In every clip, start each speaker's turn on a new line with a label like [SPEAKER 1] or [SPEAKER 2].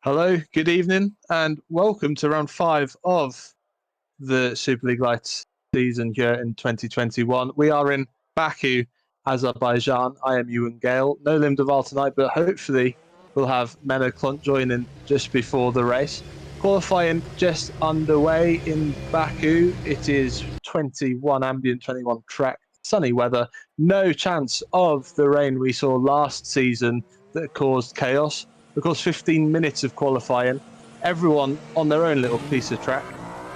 [SPEAKER 1] Hello, good evening, and welcome to round 5 of the Superleague Lights season here in 2021. We are in Baku, Azerbaijan. I am Ewan, Gale. No Lim Duval tonight, but hopefully we'll have Mena Klunt joining just before the race. Qualifying just underway in Baku. It is 21 ambient, 21 track, sunny weather. No chance of the rain we saw last season that caused chaos. Of course, 15 minutes of qualifying, everyone on their own little piece of track.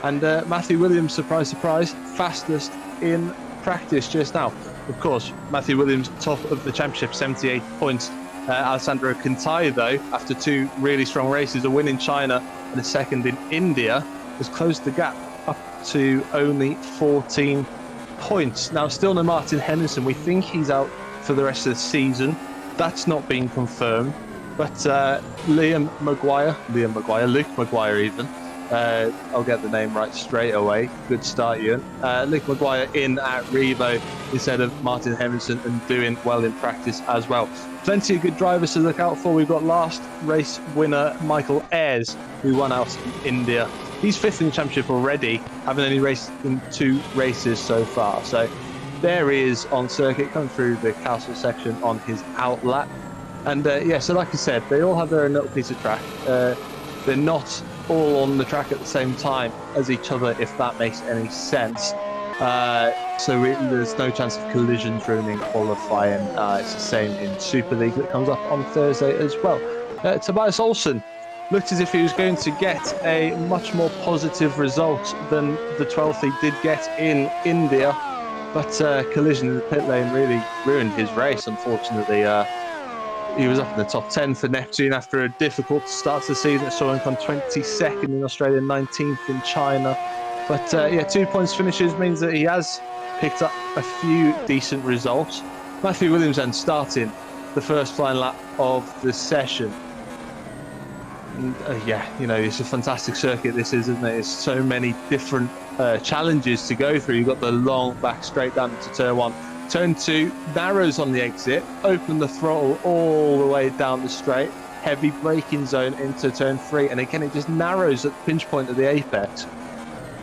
[SPEAKER 1] And Matthew Williams, surprise, surprise, fastest in practice just now. Of course, Matthew Williams, top of the championship, 78 points. Alessandro Quintai, though, after two really strong races, a win in China and a second in India, has closed the gap up to only 14 points. Now, still no Martin Henderson. We think he's out for the rest of the season. That's not been confirmed. But Luke Maguire even. I'll get the name right straight away. Good start, Ewan. Luke Maguire in at Revo instead of Martin Henderson and doing well in practice as well. Plenty of good drivers to look out for. We've got last race winner Michael Ayres, who won out in India. He's fifth in the championship already, having only raced in 2 races so far. So there he is on circuit, coming through the castle section on his out lap. And so like I said, they all have their own little piece of track. They're not all on the track at the same time as each other, if that makes any sense. There's no chance of collisions ruining qualifying. It's the same in Super League that comes up on Thursday as well. Tobias Olsen looked as if he was going to get a much more positive result than the 12th he did get in India. But collision in the pit lane really ruined his race, unfortunately. He was up in the top 10 for Neptune after a difficult start to the season. It saw him come 22nd in Australia, 19th in China. But 2 points finishes means that he has picked up a few decent results. Matthew Williams then starting the first flying lap of the session. And, it's a fantastic circuit this is, isn't it? It's so many different challenges to go through. You've got the long back straight down to turn 1. Turn 2, narrows on the exit, open the throttle all the way down the straight, heavy braking zone into turn 3, and again it just narrows at the pinch point of the apex.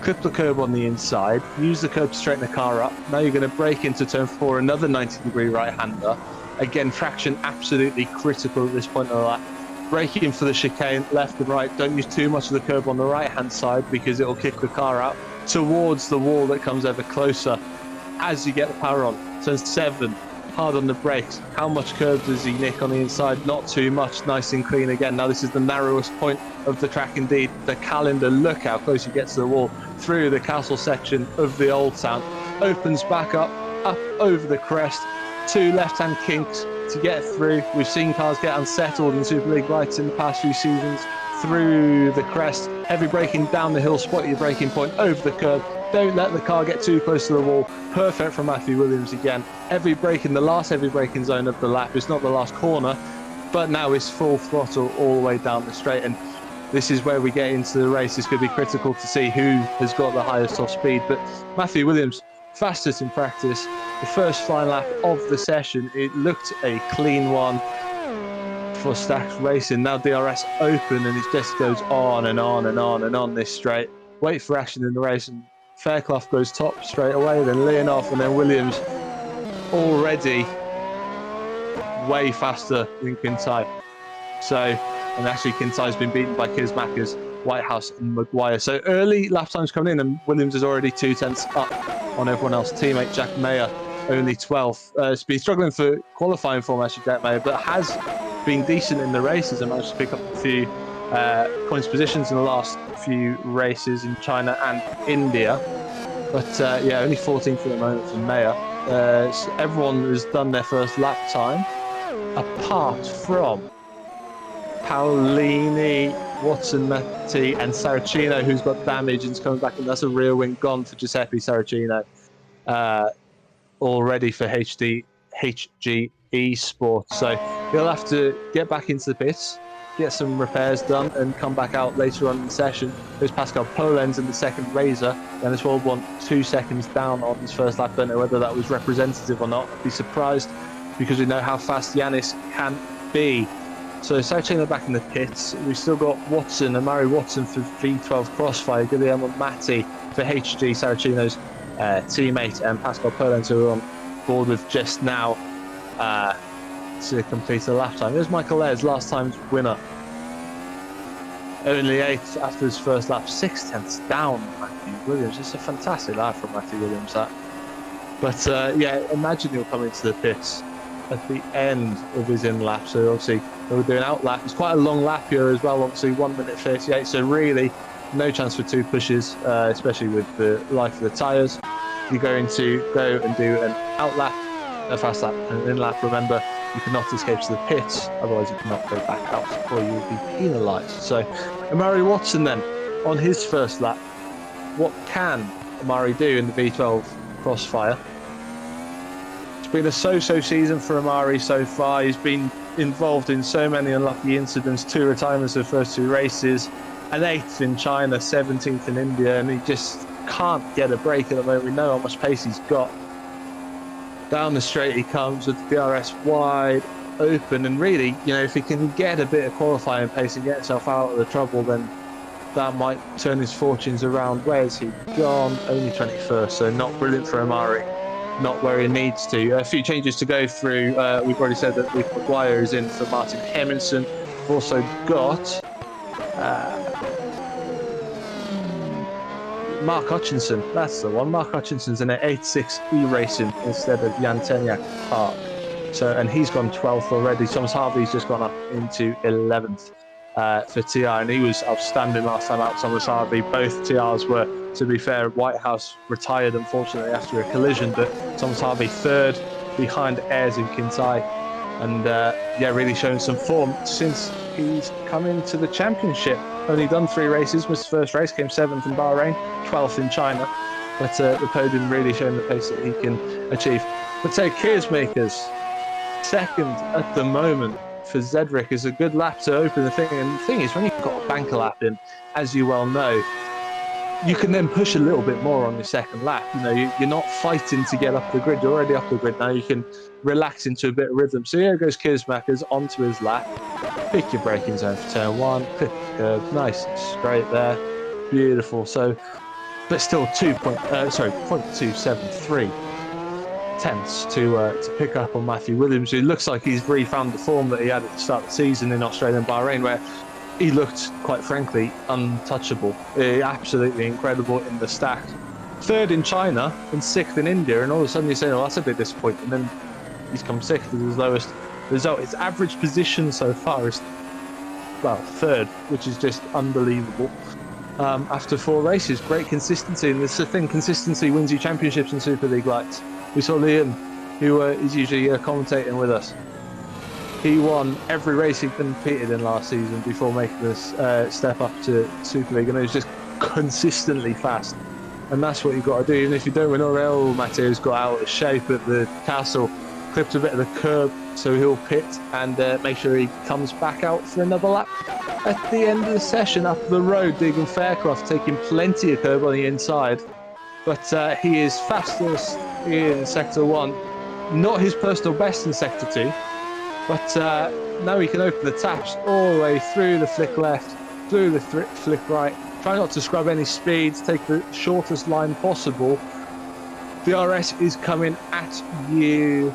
[SPEAKER 1] Clip the curb on the inside, use the curb to straighten the car up. Now you're going to brake into turn 4, another 90-degree right-hander. Again, traction absolutely critical at this point of the lap. Braking for the chicane, left and right. Don't use too much of the curb on the right-hand side because it'll kick the car out towards the wall that comes ever closer as you get the power on. Turn 7, hard on the brakes. How much curb does he nick on the inside? Not too much, nice and clean again. Now this is the narrowest point of the track indeed. The calendar, look how close he gets to the wall. Through the castle section of the old town. Opens back up over the crest. 2 left-hand kinks to get through. We've seen cars get unsettled in Super League Lights in the past few seasons. Through the crest, heavy braking down the hill, spot your braking point over the curb. Don't let the car get too close to the wall. Perfect from Matthew Williams again. Heavy braking, the last heavy braking zone of the lap. It's not the last corner, but now it's full throttle all the way down the straight. And this is where we get into the race. It's going to be critical to see who has got the highest top speed. But Matthew Williams, fastest in practice. The first flying lap of the session, it looked a clean one for Stacks Racing. Now DRS open, and it just goes on and on and on and on this straight. Wait for action in the race, and Fairclough goes top straight away, then Leonov, and then Williams already way faster than Quintai. And actually Quintai's been beaten by Kismakers, Whitehouse and Maguire. So early lap times coming in, and Williams is already 2 tenths up on everyone else. Teammate Jack Mayer, only 12th. It's been struggling for qualifying form, actually, Jack Mayer, but has been decent in the races and managed to pick up a few points positions in the last few races in China and India. But only 14th at the moment for Mayer. So everyone has done their first lap time, apart from Paolini, Watson-Matti and Saracino, who's got damage and is coming back, and that's a rear wing gone for Giuseppe Saracino. Already for HG Esports. So he'll have to get back into the pits, get some repairs done, and come back out later on in the session. There's Pascal Polenz in the second Razor. Dennis Waldborn 2 seconds down on his first lap. Don't know whether that was representative or not. I'd be surprised because we know how fast Yanis can be. So Saraceno back in the pits. We've still got Watson, Amari Watson for V12 Crossfire, Guillermo Matti for HG, Saraceno's teammate, and Pascal Perlens, who we're on board with just now to complete a lap time. Here's Michael Ayres, last time's winner. Only 8th after his first lap, 6/10 down Matthew Williams. It's a fantastic lap from Matthew Williams, that. But yeah, imagine he'll come into the pits at the end of his in lap. So obviously they were doing out lap. It's quite a long lap here as well, obviously 1 minute 38. So really no chance for 2 pushes, especially with the life of the tyres. You're going to go and do an out lap, a fast lap, and an in lap. Remember, you cannot escape to the pits, otherwise you cannot go back out or you will be penalised. So Amari Watson then, on his first lap, what can Amari do in the V12 Crossfire? It's been a so-so season for Amari so far. He's been involved in so many unlucky incidents, 2 retirements of the first 2 races, an 8th in China, 17th in India, and he just can't get a break at the moment. We know how much pace he's got. Down the straight he comes with the DRS wide open, and really, you know, if he can get a bit of qualifying pace and get himself out of the trouble, then that might turn his fortunes around. Where's he gone? Only 21st, so not brilliant for Amari. Not where he needs to. A few changes to go through. We've already said that Luke Maguire is in for Martin Hemmingson. We've also got Mark Hutchinson, that's the one. Mark Hutchinson's in an 8.6 racing instead of Jan Tenyak Park. So, and he's gone 12th already. Thomas Harvey's just gone up into 11th for TR, and he was outstanding last time out, Thomas Harvey. Both TRs were, to be fair, Whitehouse retired unfortunately after a collision, but Thomas Harvey 3rd behind Ayres and Kintai. And yeah, really showing some form since he's come into the championship. Only done 3 races, missed his first race, came 7th in Bahrain, 12th in China. But the podium really showing the pace that he can achieve. But take Kears Makers, 2nd at the moment for Zedric, is a good lap to open the thing. And the thing is, when you've got a banker lap in, as you well know, you can then push a little bit more on your 2nd lap. You know, you're not fighting to get up the grid. You're already up the grid now. You can relax into a bit of rhythm. So here goes Keersmakers onto his lap. Pick your braking zone for turn 1. Clip the curb. Nice and straight there. Beautiful. So, but still 0.273 tenths to pick up on Matthew Williams, who looks like he's refound the form that he had at the start of the season in Australia and Bahrain, where he looked, quite frankly, untouchable. Absolutely incredible in the stack. 3rd in China and 6th in India, and all of a sudden you're saying, oh, that's a bit disappointing. And then he's come 6th as his lowest result. His average position so far is, well, 3rd, which is just unbelievable. After 4 races, great consistency, and this is the thing, consistency wins you championships in Superleague Lights. We saw Liam, who is usually commentating with us. He won every race he competed in last season before making this step up to Super League, and he was just consistently fast. And that's what you've got to do. Even if you don't win, Aurel Matteo's got out of shape at the castle, clipped a bit of the curb, so he'll pit and make sure he comes back out for another lap. At the end of the session, up the road, Deegan Faircroft taking plenty of curb on the inside, but he is fastest in Sector 1. Not his personal best in Sector 2. But now he can open the taps all the way through the flick left, through the flick right. Try not to scrub any speeds, take the shortest line possible. The RS is coming at you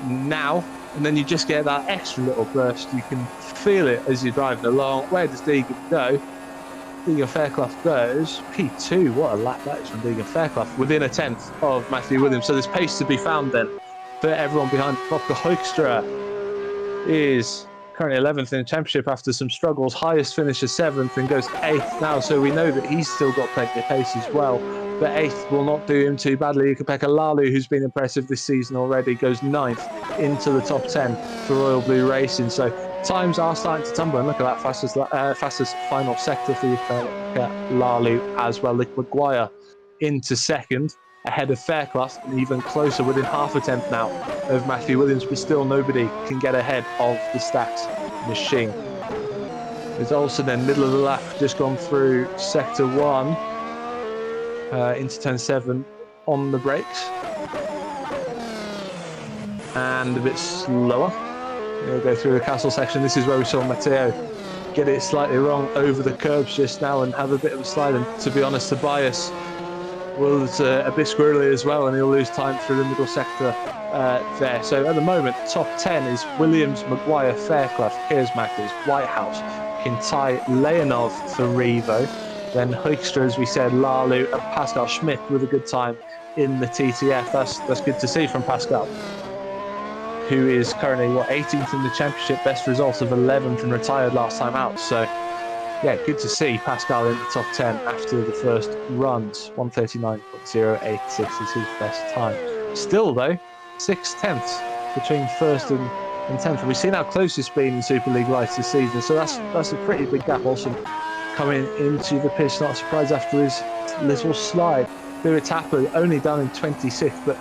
[SPEAKER 1] now, and then you just get that extra little burst. You can feel it as you're driving along. Where does Deegan go? Deegan Fairclough goes P2. What a lap that is from Deegan Fairclough, within a 10th of Matthew Williams. So there's pace to be found then for everyone behind. Bobke Hoekstra is currently 11th in the championship after some struggles. Highest finisher 7th and goes 8th now, so we know that he's still got plenty of pace as well. But 8th will not do him too badly. Ukapeka Lalu, who's been impressive this season already, goes 9th into the top 10 for Royal Blue Racing. So times are starting to tumble, and look at that fastest final sector for Ukapeka Lalu as well. Luke Maguire into 2nd, ahead of Fairclough, and even closer, within half a tenth now of Matthew Williams, but still nobody can get ahead of the Stacks machine. There's also then middle of the lap, just gone through Sector 1 into turn 7 on the brakes. And a bit slower. He'll go through the castle section. This is where we saw Matteo get it slightly wrong over the curbs just now and have a bit of a slide. And to be honest, Tobias was a bit squirrely as well, and he'll lose time through the middle sector there. So at the moment, top 10 is Williams, Maguire, Fairclough, Kersmakers, Whitehouse, Kintai, Leonov for Revo. Then Hoekstra, as we said, Lalu and Pascal Schmidt with a good time in the TTF. That's good to see from Pascal, who is currently, 18th in the championship, best result of 11th and retired last time out. So, yeah, good to see Pascal in the top 10 after the first runs. 139.086 is his best time. Still, though, 6/10ths between first and 10th. And we've seen how close it's been in Superleague Lights this season, so that's a pretty big gap. Also, coming into the pitch, not a surprise after his little slide. Biritapa only down in 26th, but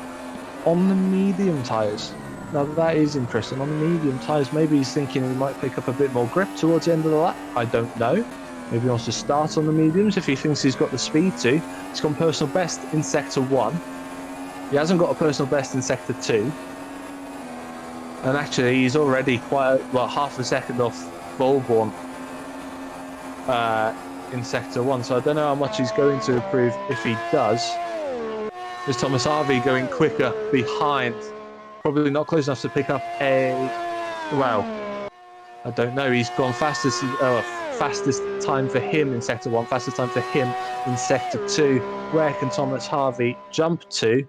[SPEAKER 1] on the medium tyres. Now that is interesting. On the medium tyres, maybe he's thinking he might pick up a bit more grip towards the end of the lap. I don't know. Maybe he wants to start on the mediums if he thinks he's got the speed to. He's gone personal best in Sector 1. He hasn't got a personal best in Sector 2. And actually, he's already quite, half a second off Volborn in Sector 1. So I don't know how much he's going to improve if he does. There's Thomas Harvey going quicker behind. Probably not close enough to pick up I don't know. He's gone fastest time for him in Sector 1, fastest time for him in Sector 2. Where can Thomas Harvey jump to?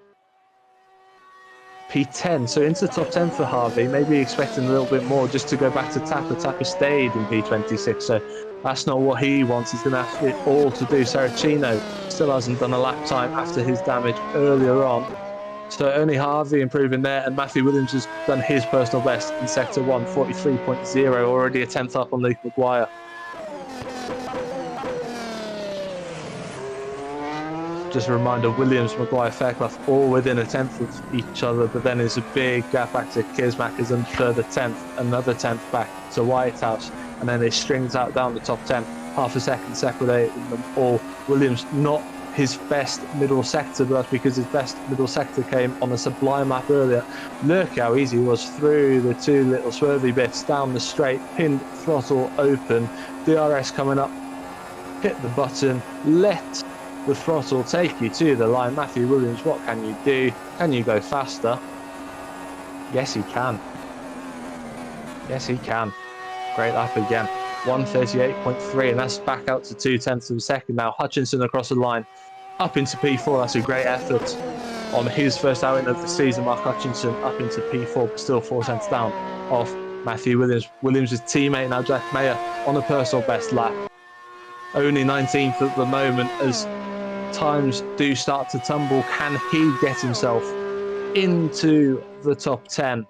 [SPEAKER 1] P10, so into the top 10 for Harvey. Maybe expecting a little bit more just to go back to Tapper. Tapper stayed in P26, so that's not what he wants. He's going to have it all to do. Saracino still hasn't done a lap time after his damage earlier on. So only Harvey improving there, and Matthew Williams has done his personal best in Sector 1, 43.0, already a 10th up on Luke Maguire. Just a reminder, Williams, Maguire, Fairclough all within a 10th of each other, but then there's a big gap back to Kersmakers and further 10th, another 10th back to Whitehouse, and then it strings out down the top 10, half a second separating them all. Williams not his best middle sector, but that's because his best middle sector came on a sublime lap earlier. Look how easy it was through the two little swervy bits down the straight, pinned throttle open, DRS coming up, hit the button, let the throttle take you to the line. Matthew Williams, what can you do? Can you go faster? Yes, he can. Yes, he can. Great lap again. 138.3, and that's back out to 0.2 of a second now. Hutchinson across the line, up into P4. That's a great effort on his first outing of the season. Mark Hutchinson up into P4, but still 4 cents down off Matthew Williams. Williams' teammate now, Jack Mayer, on a personal best lap. Only 19th at the moment as times do start to tumble. Can he get himself into the top 10?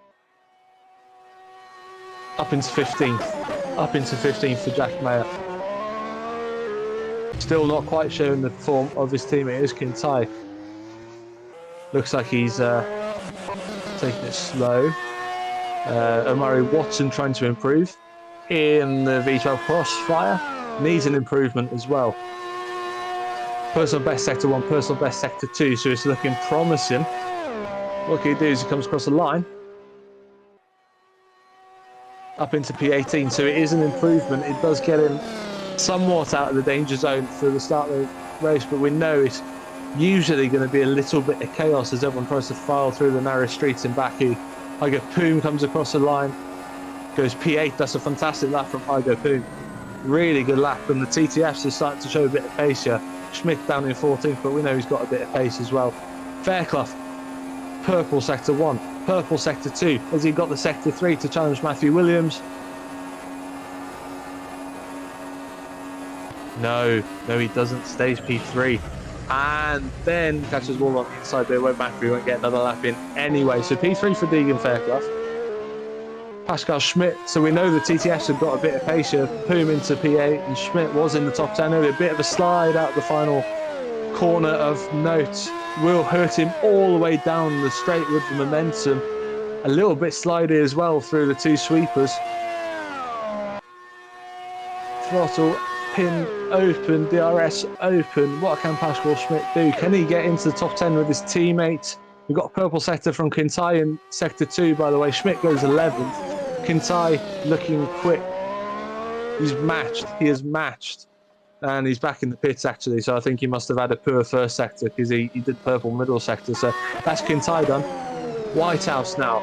[SPEAKER 1] Up into 15th. Up into 15th for Jack Mayer. Still not quite showing the form of his teammate is Kintai. Looks like he's taking it slow. Omari Watson trying to improve in the V12 Crossfire. Needs an improvement as well. Personal best Sector 1, personal best Sector 2, so it's looking promising. What can he do as he comes across the line? Up into P18, so it is an improvement. It does get him somewhat out of the danger zone for the start of the race, but we know it's usually going to be a little bit of chaos as everyone tries to file through the narrow streets in Baku. Igo Poom comes across the line, goes P8. That's a fantastic lap from Igo Poom. Really good lap, and the TTFs are starting to show a bit of pace here. Schmidt down in 14th, but we know he's got a bit of pace as well. Fairclough, purple Sector 1. Purple Sector 2. Has he got the Sector 3 to challenge Matthew Williams? No, he doesn't. Stays P3. And then catches Waal on the inside bit where Matthew won't get another lap in anyway. So P3 for Deegan Fairclough. Pascal Schmidt. So we know the TTFs have got a bit of pace here. Poom into P8, and Schmidt was in the top 10 earlier. A bit of a slide out the final corner of note. Will hurt him all the way down the straight with the momentum. A little bit slidey as well through the two sweepers. Throttle, pin open, DRS open. What can Pascal Schmidt do? Can he get into the top 10 with his teammate? We've got a purple sector from Kintai in Sector 2, by the way. Schmidt goes 11th. Kintai looking quick. He's matched. He is matched. And he's back in the pits, actually. So I think he must have had a poor first sector because he did purple middle sector. So that's Kintai done. Whitehouse now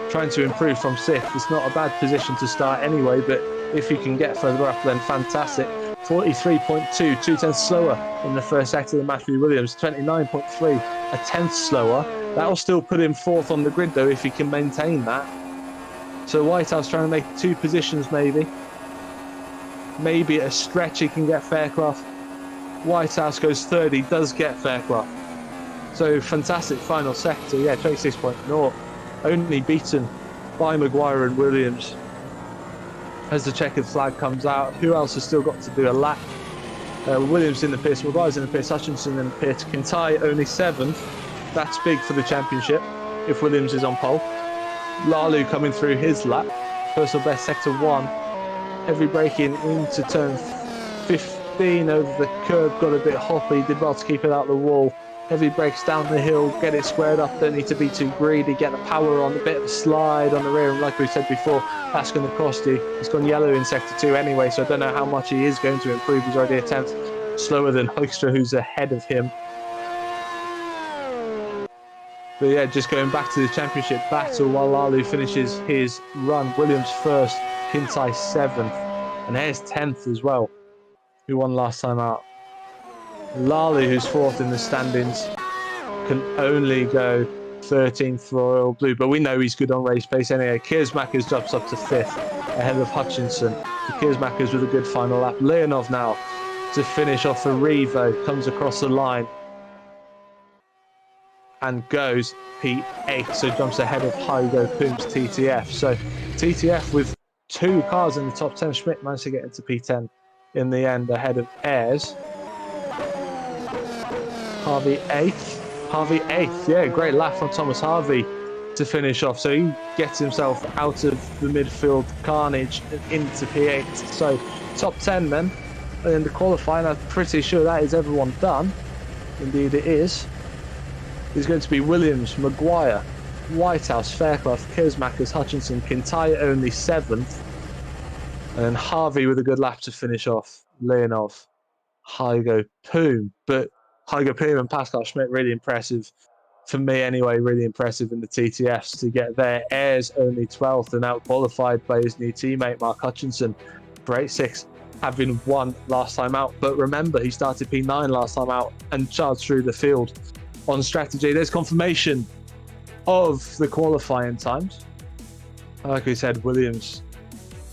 [SPEAKER 1] trying to improve from 6th. It's not a bad position to start anyway, but if you can get further up, then fantastic. 43.2, 2/10 slower in the first sector than Matthew Williams. 29.3, a 10th slower. That'll still put him 4th on the grid, though, if he can maintain that. So Whitehouse trying to make 2 positions, maybe. Maybe a stretch he can get Fairclough. Whitehouse goes 3rd. He does get Fairclough. So fantastic final sector. Yeah, 26.0. Only beaten by Maguire and Williams. As the checkered flag comes out, who else has still got to do a lap? Williams in the pits, Maguire's in the pits, Hutchinson in the pits. Kintai only 7th. That's big for the championship if Williams is on pole. Lalu coming through his lap. Personal best sector 1. Heavy braking into turn 15 over the curb, got a bit hoppy, did well to keep it out the wall. Heavy brakes down the hill, get it squared up, don't need to be too greedy, get the power on, a bit of a slide on the rear, and like we said before, that's going to cost you. He's gone yellow in sector 2 anyway, so I don't know how much he is going to improve. He's already a 10th slower than Hoekstra, who's ahead of him. But yeah, just going back to the championship battle while Lalu finishes his run. Williams 1st, Kintai 7th, and there's 10th as well, who won last time out. Lalu, who's 4th in the standings, can only go 13th for Royal Blue, but we know he's good on race pace anyway. Kiersmakers drops up to 5th, ahead of Hutchinson. The Kiersmakers with a good final lap. Leonov now to finish off a Revo, comes across the line and goes P8, so jumps ahead of Hygo Poom's TTF. So TTF with 2 cars in the top 10. Schmidt managed to get into P10 in the end, ahead of Ayres. Harvey 8th, yeah, great lap from Thomas Harvey to finish off. So he gets himself out of the midfield carnage and into P8. So top 10 then in the qualifying. I'm pretty sure that is everyone done. Indeed it is. It's going to be Williams, Maguire, Whitehouse, Fairclough, Kiersmakers, Hutchinson, Kintai only 7th. And then Harvey with a good lap to finish off. Leonov, Hygo Poom. But Hygo Poom and Pascal Schmidt really impressive. For me anyway, really impressive in the TTFs to get there. Ayres only 12th and out qualified by his new teammate Mark Hutchinson for 8.6, having won last time out. But remember, he started P9 last time out and charged through the field on strategy. There's confirmation of the qualifying times. Like we said, Williams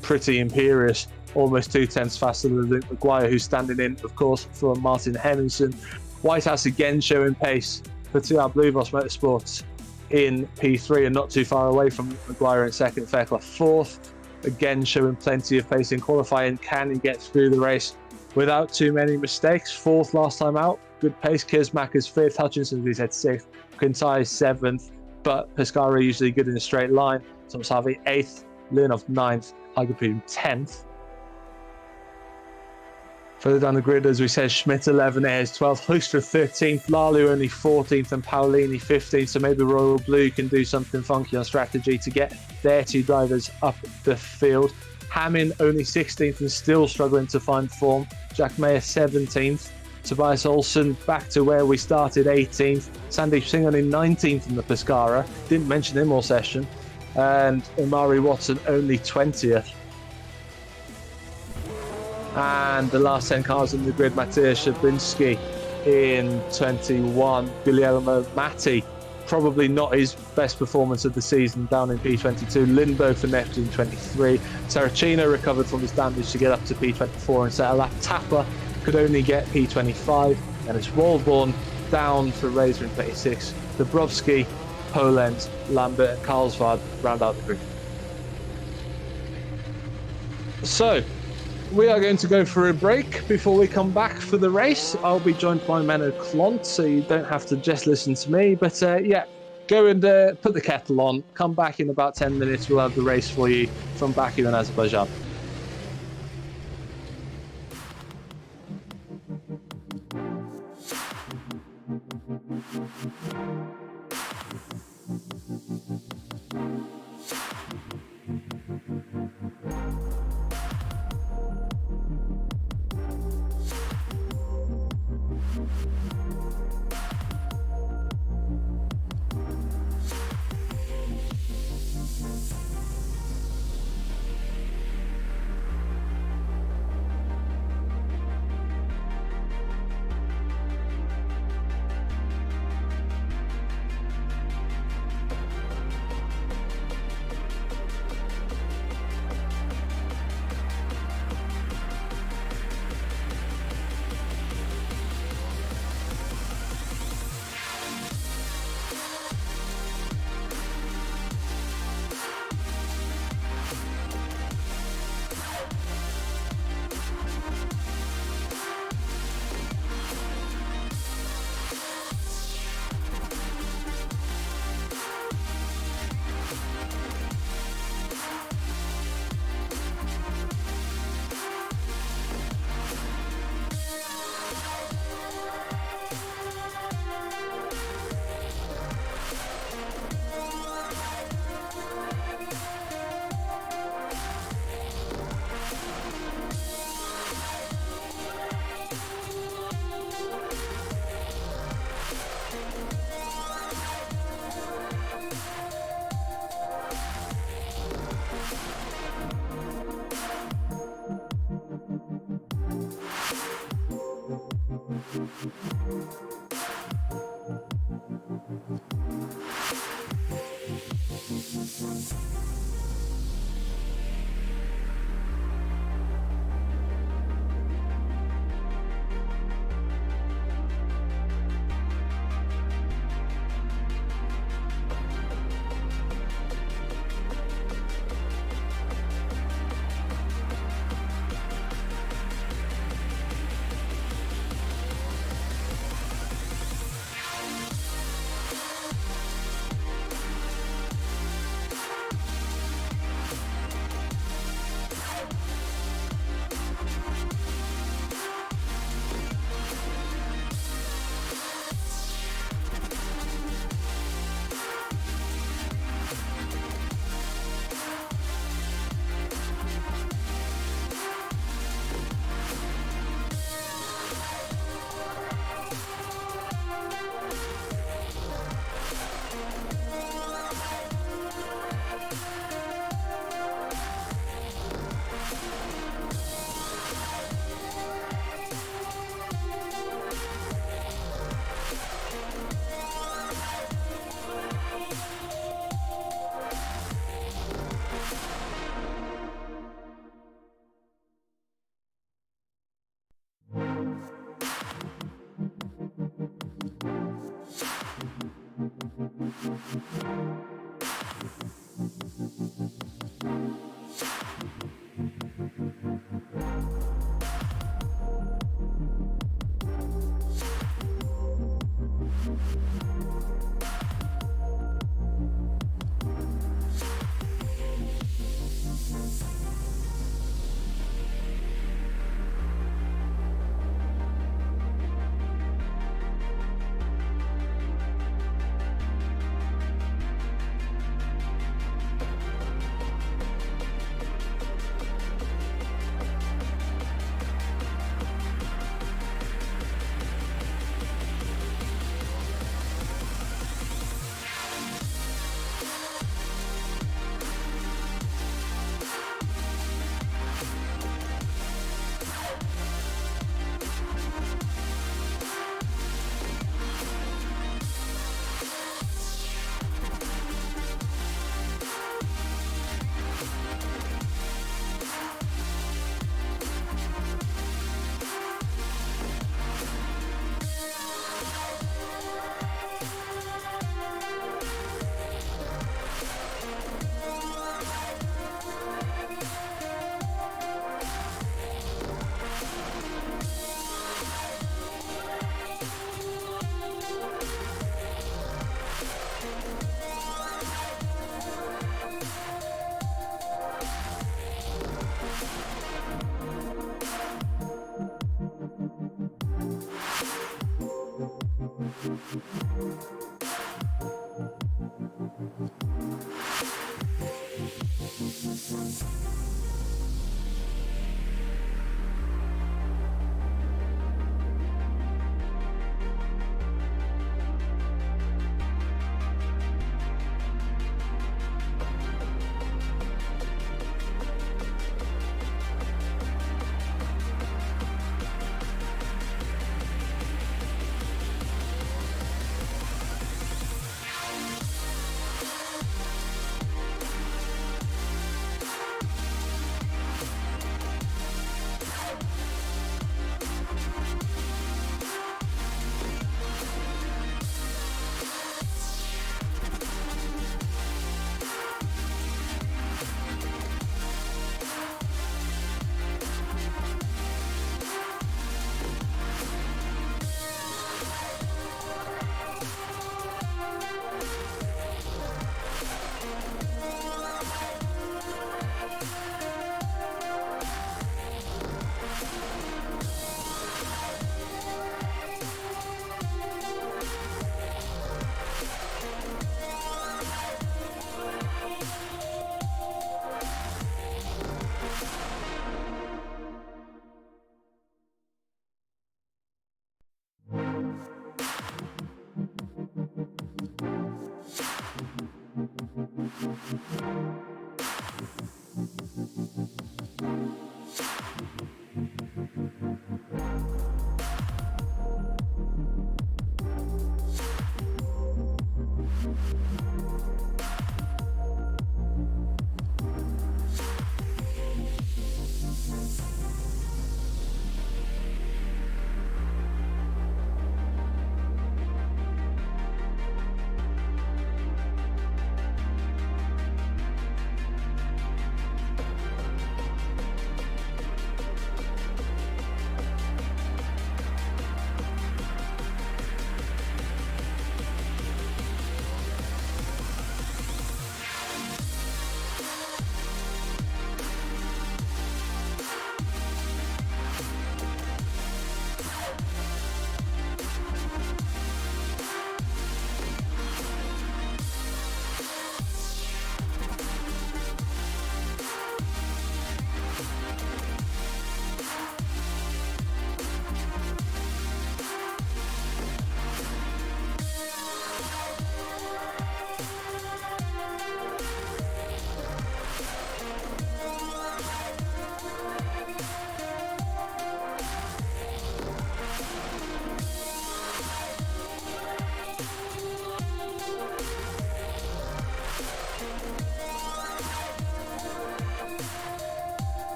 [SPEAKER 1] pretty imperious, almost 2/10 faster than Luke Maguire, who's standing in, of course, for Martin Henningsen. Whitehouse again showing pace for TR Blueboss Motorsports in P3 and not too far away from Maguire in 2nd. Fairclough 4th, again showing plenty of pace in qualifying. Can he get through the race without too many mistakes? 4th last time out, good pace. Kiersmakers 5th, Hutchinson, we said 6th, Kintai 7th, but Pescara usually good in a straight line. Thomas Harvey 8th, Leonov 9th, Hygo Poom 10th. Further down the grid, as we said, Schmidt 11, Ayres 12th, Hoekstra 13th, Lalu only 14th, and Paolini 15th. So maybe Royal Blue can do something funky on strategy to get their 2 drivers up the field. Hammond only 16th and still struggling to find form. Jack Mayer 17th. Tobias Olsen back to where we started, 18th. Sandeep Singh only 19th in the Pescara. Didn't mention him all session. And Omari Watson only 20th. And the last 10 cars in the grid, Matthias Shabinski in 21. Guglielmo Matti, probably not his best performance of the season, down in P22. Lindbergh for Neptune 23. Saracino recovered from his damage to get up to P24 and set a lap. Tapper could only get P25. And it's Waldborn down for Razor in 26. Dabrowski, Poland, Lambert and Carlsvad round out the grid. So, we are going to go for a break before we come back for the race. I'll be joined by Menno Klont, so you don't have to just listen to me. But yeah, go and put the kettle on. Come back in about 10 minutes. We'll have the race for you from Baku in Azerbaijan.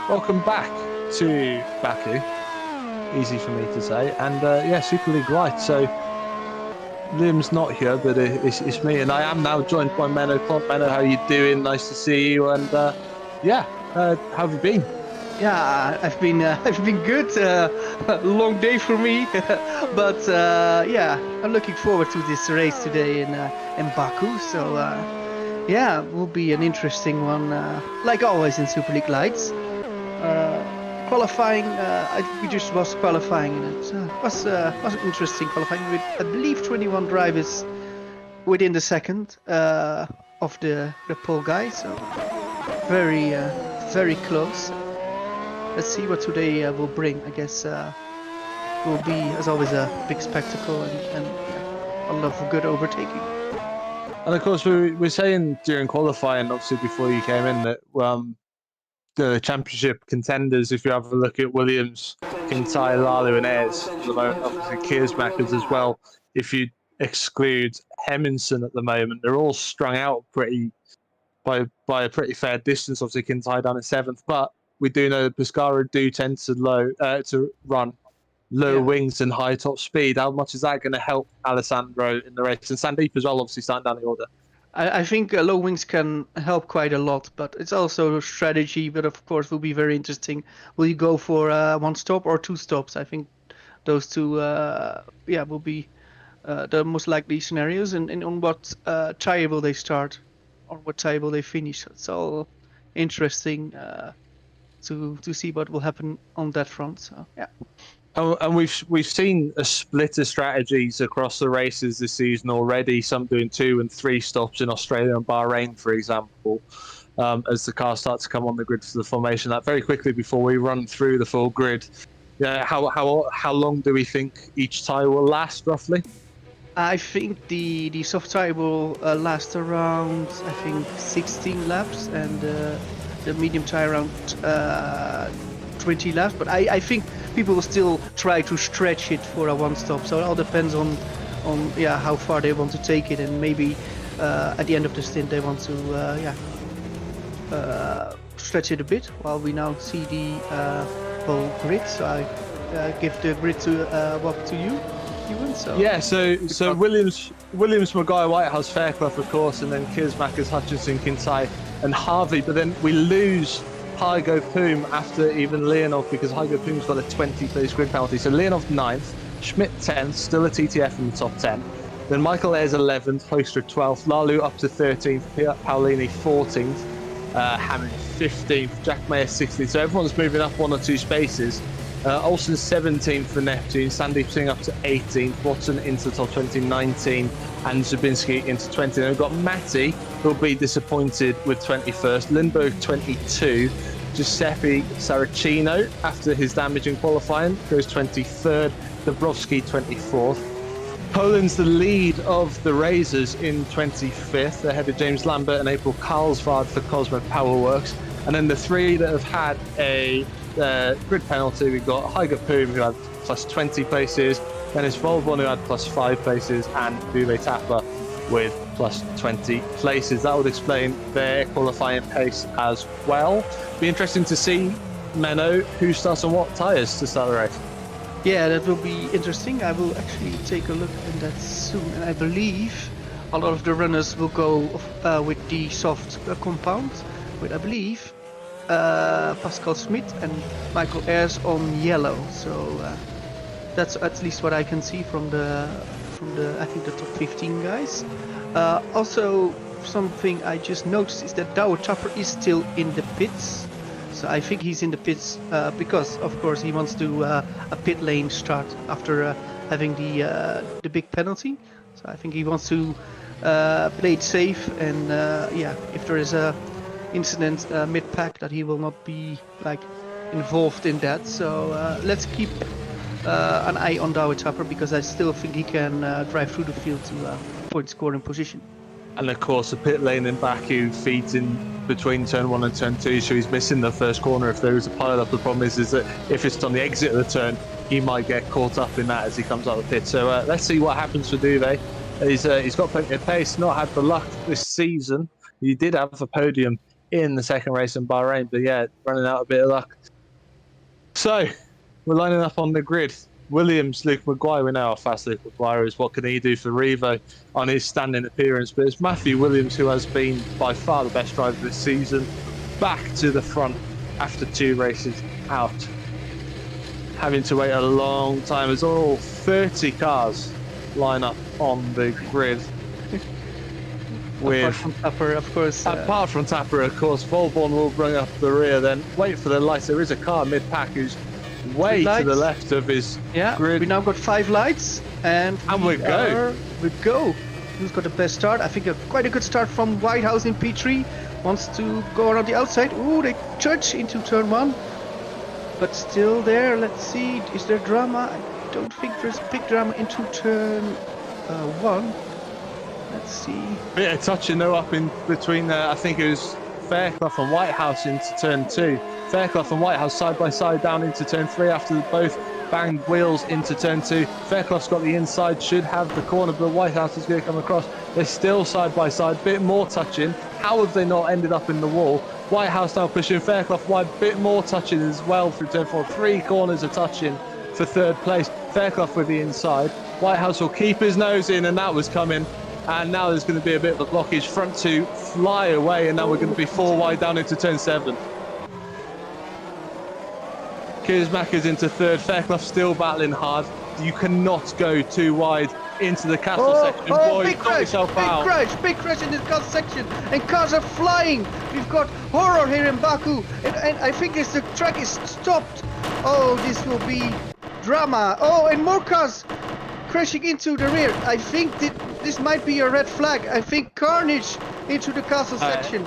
[SPEAKER 1] Welcome back to Baku. Easy for me to say. And yeah, Superleague Lights. So Liam's not here, but it's me, and I am now joined by Menno. Menno, how you doing? Nice to see you. And yeah, how have you been?
[SPEAKER 2] Yeah, I've been good. Long day for me, but yeah, I'm looking forward to this race today in Baku. So yeah, it will be an interesting one, like always in Superleague Lights. Qualifying, we just was qualifying, and it was interesting qualifying with, I believe, 21 drivers within the second of the pole guy. So very close. Let's see what today will bring. I guess will be, as always, a big spectacle and yeah, a lot of good overtaking.
[SPEAKER 1] And of course, we were saying during qualifying, obviously before you came in, that the championship contenders, if you have a look at Williams, Kintai, Lalu and Ayres, at the moment, obviously Keersmakers as well, if you exclude Hemmingson at the moment, they're all strung out by a pretty fair distance. Obviously Kintai down in 7th, but we do know that Pescara do tend to run low wings and high top speed. How much is that going to help Alessandro in the race? And Sandeep as well, obviously starting down the order.
[SPEAKER 2] I think low wings can help quite a lot, but it's also a strategy. But of course, will be very interesting. Will you go for one stop or two stops? I think those two, yeah, will be the most likely scenarios. And on what tire will they start, or what tire will they finish? It's all interesting to see what will happen on that front. So yeah.
[SPEAKER 1] And we've seen a split of strategies across the races this season already. Some doing 2 and 3 stops in Australia and Bahrain, for example, as the cars start to come on the grid for the formation. That very quickly before we run through the full grid. Yeah, how long do we think each tyre will last roughly?
[SPEAKER 2] I think the soft tyre will last around 16 laps, and the medium tyre around 20 laps. But I think people will still try to stretch it for a one stop, so it all depends on yeah, how far they want to take it, and maybe at the end of the stint they want to stretch it a bit, while we now see the whole grid. So I give the grid to you, Ewan. So
[SPEAKER 1] yeah, so Williams, Maguire, Whitehouse, Fairclough of course, and then Keersmakers, Hutchinson, Kintai and Harvey, but then we lose Hygo Poom after even Leonov, because Hygo Poom's got a 20-place grid penalty. So Leonov 9th, Schmidt 10th, still a TTF in the top 10. Then Michael Ayres 11th, Hoister 12th, Lalu up to 13th, Paolini 14th, Hammond 15th, Jack Mayer 16th. So everyone's moving up 1 or 2 spaces. Olsen 17th for Neptune, Sandeep Singh up to 18th, Watson into the top 20, 19, and Zabinski into 20. Then we've got Matty, who'll be disappointed with 21st, Lindbergh 22, Giuseppe Saracino, after his damage in qualifying, goes 23rd, Dabrowski 24th. Poland's the lead of the Razors in 25th, ahead of James Lambert and April Carlsvard for Cosmo Powerworks. And then the 3 that have had a grid penalty, we've got Hygo Poom, who had plus 20 places, Dennis Volbon, who had +5 places, and Uwe Tapper with +20 places. That would explain their qualifying pace as well. Be interesting to see, Menno, who starts on what tyres to start the race.
[SPEAKER 2] Yeah, that will be interesting. I will actually take a look at that soon. And I believe a lot of the runners will go with the soft compound, with I believe Pascal Smit and Michael Ayers on yellow. So that's at least what I can see from the I think the top 15 guys. Also, something I just noticed is that Douwe Tapper is still in the pits. So I think he's in the pits because, of course, he wants to do a pit lane start after having the big penalty. So I think he wants to play it safe, and yeah, if there is a incident mid-pack, that he will not be like involved in that. So let's keep an eye on Douwe Tapper, because I still think he can drive through the field to point scoring position.
[SPEAKER 1] And of course, the pit lane in Baku feeds in between turn 1 and turn 2, so he's missing the first corner if there is a pile-up. The problem is that if it's on the exit of the turn, he might get caught up in that as he comes out of the pit. So let's see what happens for Duve. He's got plenty of pace, not had the luck this season. He did have a podium in the second race in Bahrain, but yeah, running out a bit of luck. So we're lining up on the grid. Williams, Luke Maguire. We know how fast Luke Maguire is. What can he do for Revo on his standing appearance? But it's Matthew Williams, who has been by far the best driver this season, back to the front after 2 races out, having to wait a long time as all 30 cars line up on the grid.
[SPEAKER 2] Apart from Tapper, of course.
[SPEAKER 1] Apart from Tapper, of course, Volborn will bring up the rear, then wait for the lights. There is a car mid-pack who's way to the left of his grid.
[SPEAKER 2] We now got 5 lights, and
[SPEAKER 1] we go.
[SPEAKER 2] We go. Who's got the best start? I think quite a good start from Whitehouse in P3. Wants to go around the outside. Ooh, they touch into turn 1. But still there. Let's see. Is there drama? I don't think there's big drama into turn 1. Let's see.
[SPEAKER 1] Bit of touching though up in between there. I think it was Fairclough and Whitehouse into turn 2. Fairclough and Whitehouse side by side down into turn 3 after both banged wheels into turn 2. Fairclough's got the inside, should have the corner, but Whitehouse is going to come across. They're still side by side, bit more touching. How have they not ended up in the wall? Whitehouse now pushing Fairclough wide, bit more touching as well through turn 4. 3 corners of touching for 3rd place. Fairclough with the inside. Whitehouse will keep his nose in, and that was coming. And now there's going to be a bit of a blockage. Front 2 fly away, and now we're going to be 4 wide down into turn 7. Kiersmacher's into 3rd. Fairclough still battling hard. You cannot go too wide into the castle section. Boy,
[SPEAKER 2] big crash, big crash in this castle section, and cars are flying. We've got horror here in Baku, and I think the track is stopped. Oh, this will be drama. Oh, and more cars crashing into the rear. I think this might be a red flag. I think carnage into the castle section.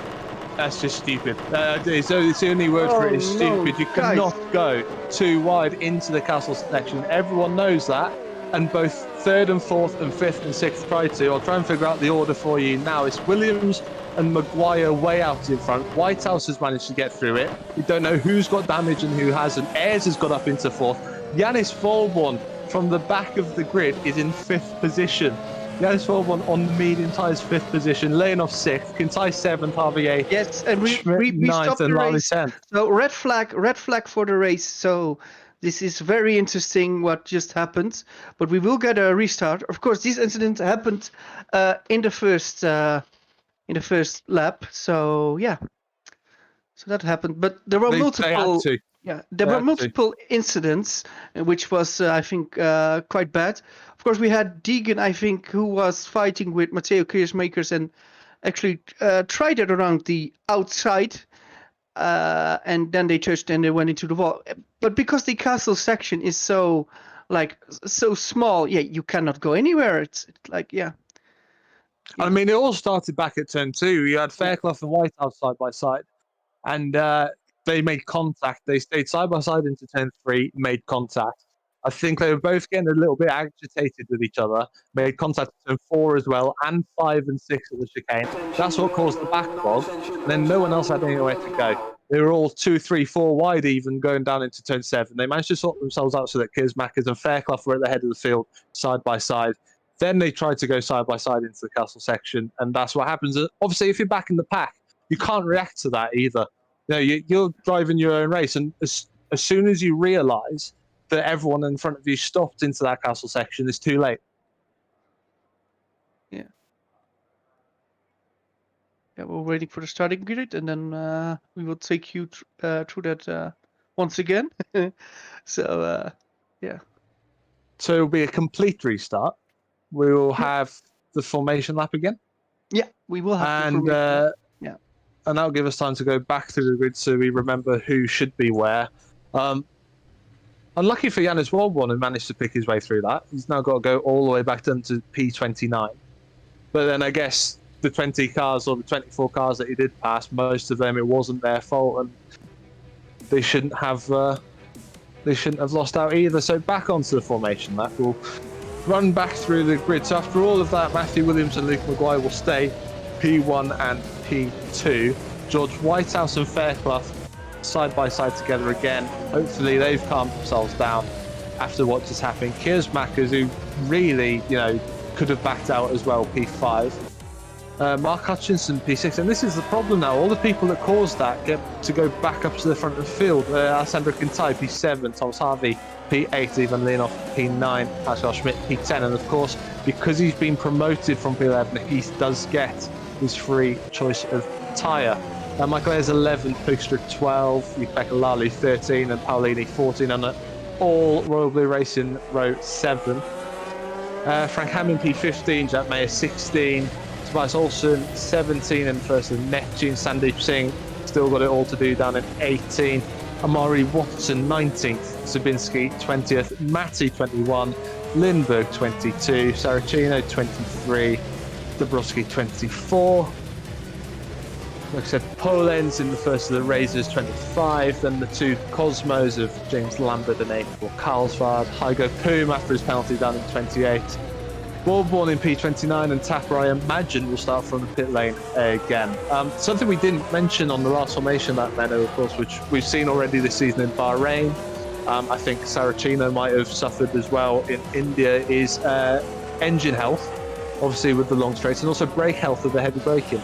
[SPEAKER 1] That's just stupid. It's the only word for it is stupid. You cannot go too wide into the castle section. Everyone knows that, and both 3rd and 4th and 5th and 6th try to. I'll try and figure out the order for you now. It's Williams and Maguire way out in front. Whitehouse has managed to get through it. We don't know who's got damage and who hasn't. Ayers has got up into 4th. Yanis Volborn from the back of the grid is in 5th position. Yanis Volborn on the medium tyres 5th position, laying off 6th, Kintai 7th, Harvey 8th.
[SPEAKER 2] Yes, and we
[SPEAKER 1] 9th
[SPEAKER 2] stopped
[SPEAKER 1] and
[SPEAKER 2] the
[SPEAKER 1] Lally
[SPEAKER 2] race.
[SPEAKER 1] 10th.
[SPEAKER 2] So red flag for the race. So this is very interesting what just happened, but we will get a restart. Of course, this incident happened in the first lap. So yeah, so that happened. But there were multiple. Yeah, there were multiple incidents, which was, I think, quite bad. Of course, we had Deegan, I think, who was fighting with Matteo Kiersmakers and actually tried it around the outside, and then they touched and they went into the wall. But because the castle section is so small, yeah, you cannot go anywhere. It's like, yeah.
[SPEAKER 1] I mean, it all started back at turn 2. You had Fairclough and Whitehouse side by side, and they made contact. They stayed side by side into turn 3, made contact. I think they were both getting a little bit agitated with each other, made contact at turn 4 as well, and 5 and 6 at the chicane. That's what caused the backlog. And then no one else had anywhere to go. They were all 2, 3, 4 wide, even going down into turn 7. They managed to sort themselves out so that Kersmakers and Fairclough were at the head of the field, side by side. Then they tried to go side by side into the castle section, and that's what happens. Obviously, if you're back in the pack, you can't react to that either. You're driving your own race, and as soon as you realise that everyone in front of you stopped into that castle section, it's too late.
[SPEAKER 2] Yeah. Yeah, we're waiting for the starting grid, and then we will take you through that once again. So, yeah.
[SPEAKER 1] So it'll be a complete restart. We will have the formation lap again.
[SPEAKER 2] Yeah, we will have
[SPEAKER 1] and
[SPEAKER 2] yeah.
[SPEAKER 1] And that'll give us time to go back through the grid so we remember who should be where. Unlucky for Janis Waldborn, who managed to pick his way through that. He's now got to go all the way back down to P29. But then I guess the 20 cars or the 24 cars that he did pass, most of them, it wasn't their fault, and they shouldn't have lost out either. So back onto the formation lap. We'll run back through the grid. So after all of that, Matthew Williams and Luke Maguire will stay P1 and P2. George Whitehouse and Fairclough side by side together again. Hopefully they've calmed themselves down after what just happened. Kersmakers, who really, could have backed out as well, P5. Mark Hutchinson, P6. And this is the problem now. All the people that caused that get to go back up to the front of the field. Alessandro Quintai, P7. Thomas Harvey, P8. Ivan Leonov, P9. Pascal Schmidt, P10. And of course, because he's been promoted from P11, he does get his free choice of tyre. Michael Ayers 11, Pugstra 12, Pekka Lally 13, and Paolini 14 on an all Royal Blue Racing row 7. Frank Hammond P15, Jack Mayer 16, Tobias Olsen 17, and first of Neptune. Sandeep Singh still got it all to do down in 18. Amari Watson 19th, Zabinski 20th, Matty 21, Lindbergh 22, Saracino 23, Dabrowski 24. Like I said, Polenz in the first of the Razors 25, then the two Cosmos of James Lambert and April Carlsvard, Hygo Poom after his penalty down in 28, Waldborn in P29, and Tapper, I imagine, will start from the pit lane again. Something we didn't mention on the last formation lap, Menno, of course, which we've seen already this season in Bahrain. I think Saracino might have suffered as well in India, is engine health, obviously with the long straights, and also brake health with the heavy braking.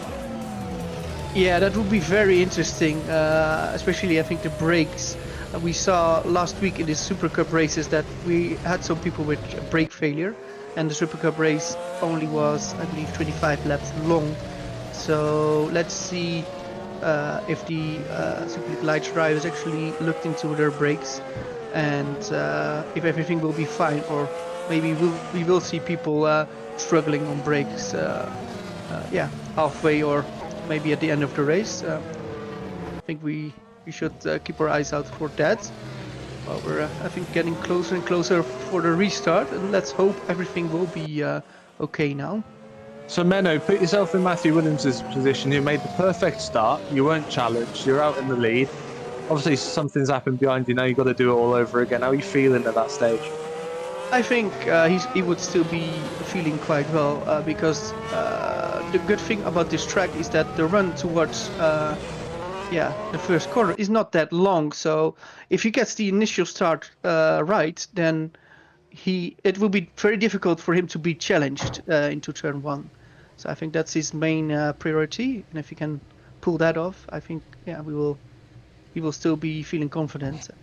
[SPEAKER 2] Yeah, that would be very interesting, especially I think the brakes. We saw last week in the Super Cup races that we had some people with brake failure, and the Super Cup race only was, I believe, 25 laps long. So let's see if the Superleague Lights drivers actually looked into their brakes, and if everything will be fine, or maybe we will see people struggling on brakes, halfway or maybe at the end of the race. I think we should keep our eyes out for that. Well, we're I think getting closer and closer for the restart, and let's hope everything will be okay now.
[SPEAKER 1] So Menno, put yourself in Matthew Williams' position. You made the perfect start. You weren't challenged. You're out in the lead. Obviously something's happened behind you now. You've got to do it all over again. How are you feeling at that stage?
[SPEAKER 2] I think he would still be feeling quite well, because the good thing about this track is that the run towards the first corner is not that long. So if he gets the initial start right, then it will be very difficult for him to be challenged into turn 1. So I think that's his main priority, and if he can pull that off, I think he will still be feeling confident. And,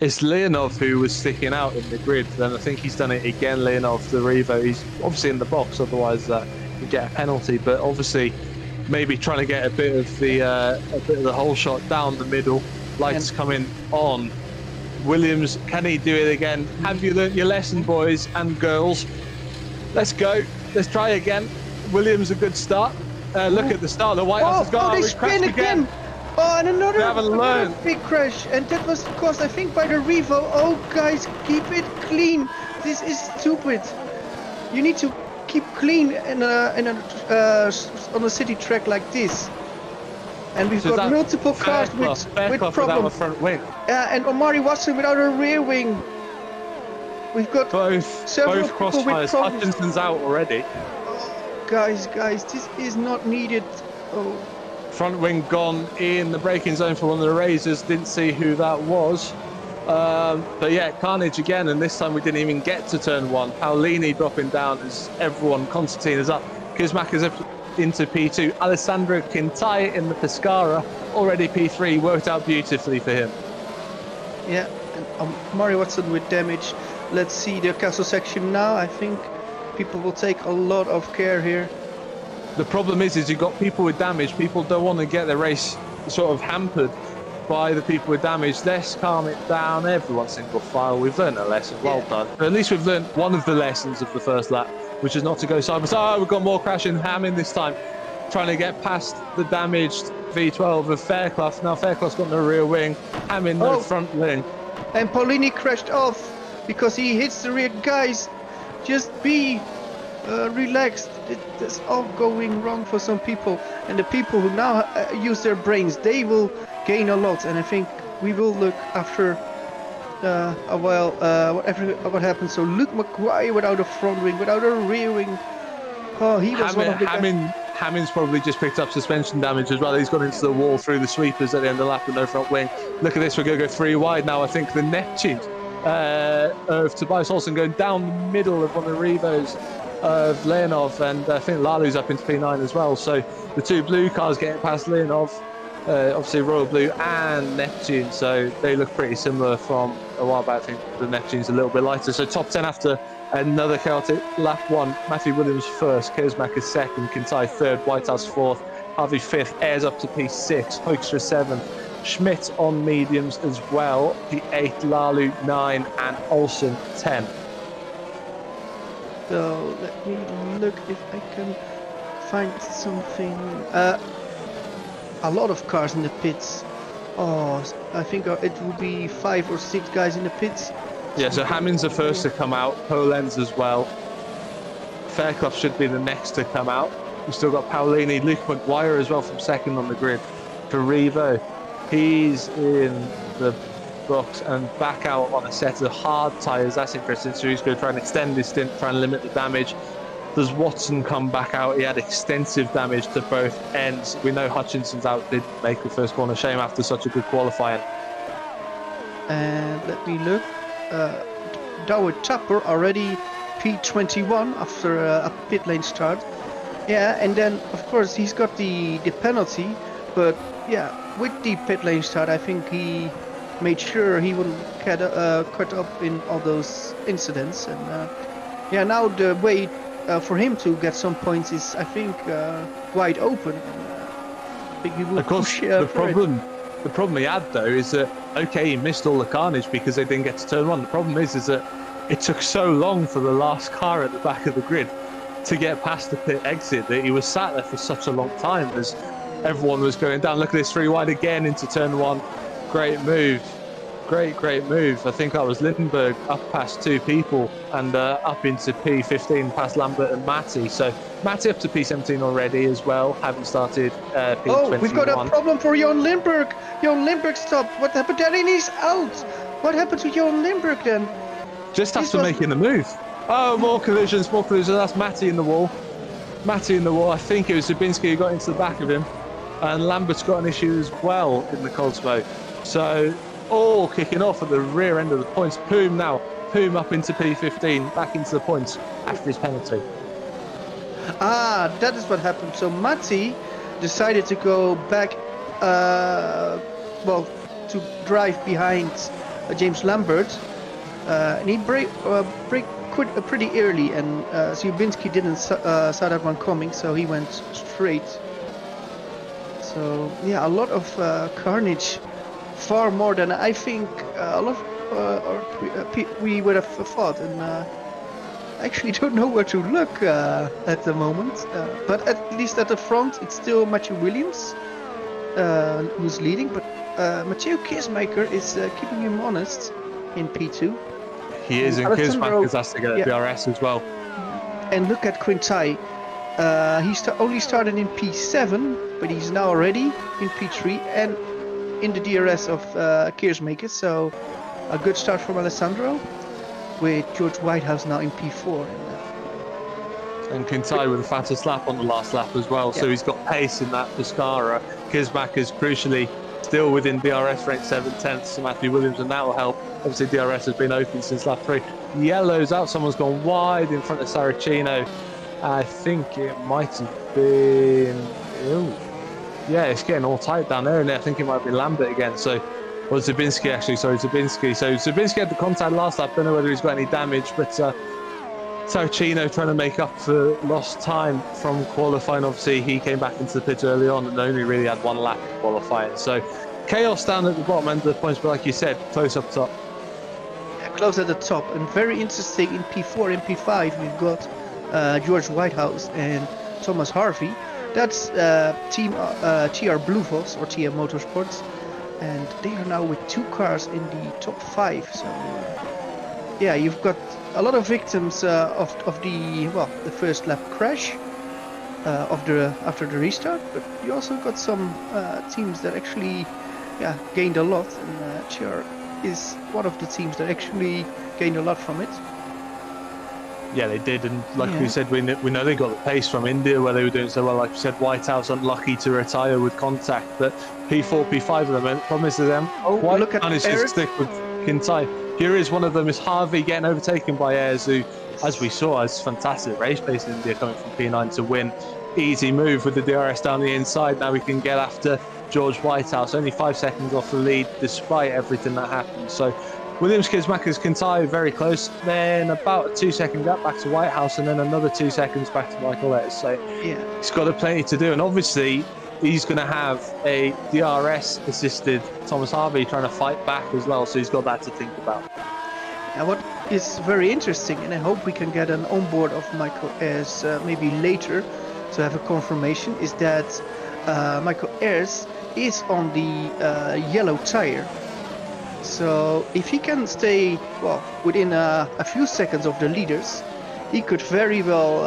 [SPEAKER 1] It's Leonov who was sticking out in the grid, and I think he's done it again. Leonov, the Revo, he's obviously in the box, otherwise he'd get a penalty. But obviously, maybe trying to get a bit of the whole shot down the middle. Lights coming on. Williams, can he do it again? Have you learnt your lesson, boys and girls? Let's go. Let's try again. Williams, a good start. Look at the start. The White House has gone.
[SPEAKER 2] They spin again. Oh, and another big crash, and that was caused, I think, by the Revo. Oh, guys, keep it clean. This is stupid. You need to keep clean on a city track like this. And we've got multiple cars with problems.
[SPEAKER 1] Front wing.
[SPEAKER 2] And Omari Watson without a rear wing. We've got
[SPEAKER 1] both crossfires. Hutchinson's out already.
[SPEAKER 2] Oh, guys, this is not needed. Oh.
[SPEAKER 1] Front wing gone in the braking zone for one of the Razors. Didn't see who that was. But yeah, carnage again, and this time we didn't even get to turn one. Paolini dropping down as everyone, Constantine is up. Kuzmak is up into P2. Alessandro Quintai in the Pescara, already P3, worked out beautifully for him.
[SPEAKER 2] Yeah, and Mario Watson with damage. Let's see the castle section now. I think people will take a lot of care here.
[SPEAKER 1] The problem is you've got people with damage. People don't want to get their race sort of hampered by the people with damage. Let's calm it down. Everyone's single file. We've learned a lesson. Well done. But at least we've learned one of the lessons of the first lap, which is not to go side by side. Oh, we've got more crashing. Hammond this time, trying to get past the damaged V12 of Fairclough. Now Fairclough's got no rear wing. Hammond no front wing.
[SPEAKER 2] And Paolini crashed off because he hits the rear. Guys, just be relaxed. It's all going wrong for some people, and the people who now use their brains, they will gain a lot. And I think we will look after a while what happens. So Luke McGuire without a front wing, without a rear wing. Oh, he was one of the
[SPEAKER 1] Hammond's probably just picked up suspension damage as well. He's gone into the wall through the sweepers at the end of the lap with no front wing. Look at this, we're going to go 3 wide now. I think the Neptune of Tobias Olsen going down the middle of one of the Revos of Leonov, and I think Lalu's up into P9 as well. So the 2 blue cars getting past Leonov, obviously Royal Blue and Neptune, so they look pretty similar from a while back. I think the Neptune's a little bit lighter. So top 10 after another chaotic lap 1. Matthew Williams first, Kersmacher is second, Kintai third, Whitehouse fourth, Harvey fifth, Ayres up to P6, Hoekstra 7th, Schmidt on mediums as well, P8, Lalu 9 and Olsen 10.
[SPEAKER 2] So let me look if I can find something. A lot of cars in the pits. Oh, I think it will be 5 or 6 guys in the pits.
[SPEAKER 1] Yeah, so Hammond's the first to come out, Polenz as well. Fairclough should be the next to come out. We've still got Paolini, Luke McGuire as well from second on the grid. For Revo, he's in the box and back out on a set of hard tyres. That's interesting. So he's going to try and extend his stint, try and limit the damage. Does Watson come back out? He had extensive damage to both ends. We know Hutchinson's out, did make the first corner. Shame after such a good qualifying.
[SPEAKER 2] And let me look. Dawid Tapper already P21 after a pit lane start. Yeah, and then of course he's got the penalty, but yeah, with the pit lane start, I think he made sure he wouldn't get caught up in all those incidents. And yeah, now the way for him to get some points is, I think, wide open. I think he will
[SPEAKER 1] of course,
[SPEAKER 2] push,
[SPEAKER 1] the problem he had though is that he missed all the carnage because they didn't get to turn 1. The problem is that it took so long for the last car at the back of the grid to get past the pit exit that he was sat there for such a long time as everyone was going down. Look at this 3 wide again into turn 1. Great move. Great move. I think that was Lindenberg up past 2 people and up into P15 past Lambert and Matty. So Matty up to P17 already as well, having started P21.
[SPEAKER 2] Oh, we've got a problem for Johan Lindberg. Johan Lindberg stopped. What happened? Then he's out. What happened to Johan Lindberg then?
[SPEAKER 1] Just after making the move. Oh, more collisions. That's Matty in the wall. I think it was Zabinski who got into the back of him. And Lambert's got an issue as well in the Cosmo. So all kicking off at the rear end of the points. Poom up into P15, back into the points after his penalty.
[SPEAKER 2] Ah, that is what happened. So Matty decided to go back, to drive behind James Lambert, and he braked pretty early, and Zubinski didn't saw that one coming, so he went straight. So yeah, a lot of carnage. Far more than I think we would have thought, and I actually don't know where to look at the moment. But at least at the front, it's still Matthew Williams who's leading, but Matteo Kersmacher is keeping him honest in P2.
[SPEAKER 1] He is, and Kersmacher has to get a DRS as well.
[SPEAKER 2] And look at Quintai. He only started in P7, but he's now already in P3 and in the DRS of Kersmaker, so a good start from Alessandro, with George Whitehouse now in P4.
[SPEAKER 1] And Quintai with a fastest lap on the last lap as well, so he's got pace in that Pescara. Kismackers crucially still within DRS rank 7/10 to Matthew Williams, and that will help. Obviously, DRS has been open since lap 3. Yellow's out. Someone's gone wide in front of Saracino. I think it might have been. Ooh. Yeah, it's getting all tight down there, and I think it might be Lambert again. So, or Zabinski actually. Sorry, Zabinski. So Zabinski had the contact last lap. Don't know whether he's got any damage, but Saracino trying to make up for lost time from qualifying. Obviously, he came back into the pit early on and only really had one lap in qualifying. So, chaos down at the bottom end of the points, but like you said, close up top.
[SPEAKER 2] Yeah, close at the top, and very interesting in P4 and P5. We've got George Whitehouse and Thomas Harvey. That's team TR Bluevoss or TR Motorsports, and they are now with 2 cars in the top 5. So yeah, you've got a lot of victims of the first lap crash after the restart, but you also got some teams that actually gained a lot, and TR is one of the teams that actually gained a lot from it.
[SPEAKER 1] Yeah, they did, and like we said, we know they got the pace from India where they were doing so well. Like you said, Whitehouse unlucky to retire with contact, but P4, P5 of them, and the problem is to them,
[SPEAKER 2] look at
[SPEAKER 1] managed to stick with Kintai. Here is one of them, is Harvey getting overtaken by Ayers, who, as we saw, has fantastic race pace in India, coming from P9 to win. Easy move with the DRS down the inside. Now we can get after George Whitehouse, only 5 seconds off the lead despite everything that happened. So Williams, Kismackers, Kintai very close, then about a 2-second gap back to Whitehouse, and then another 2 seconds back to Michael Ayers. So he's got plenty to do, and obviously he's going to have a DRS assisted Thomas Harvey trying to fight back as well, so he's got that to think about.
[SPEAKER 2] Now what is very interesting, and I hope we can get an onboard of Michael Ayers maybe later to have a confirmation, is that Michael Ayers is on the yellow tire. So if he can stay within a few seconds of the leaders, he could very well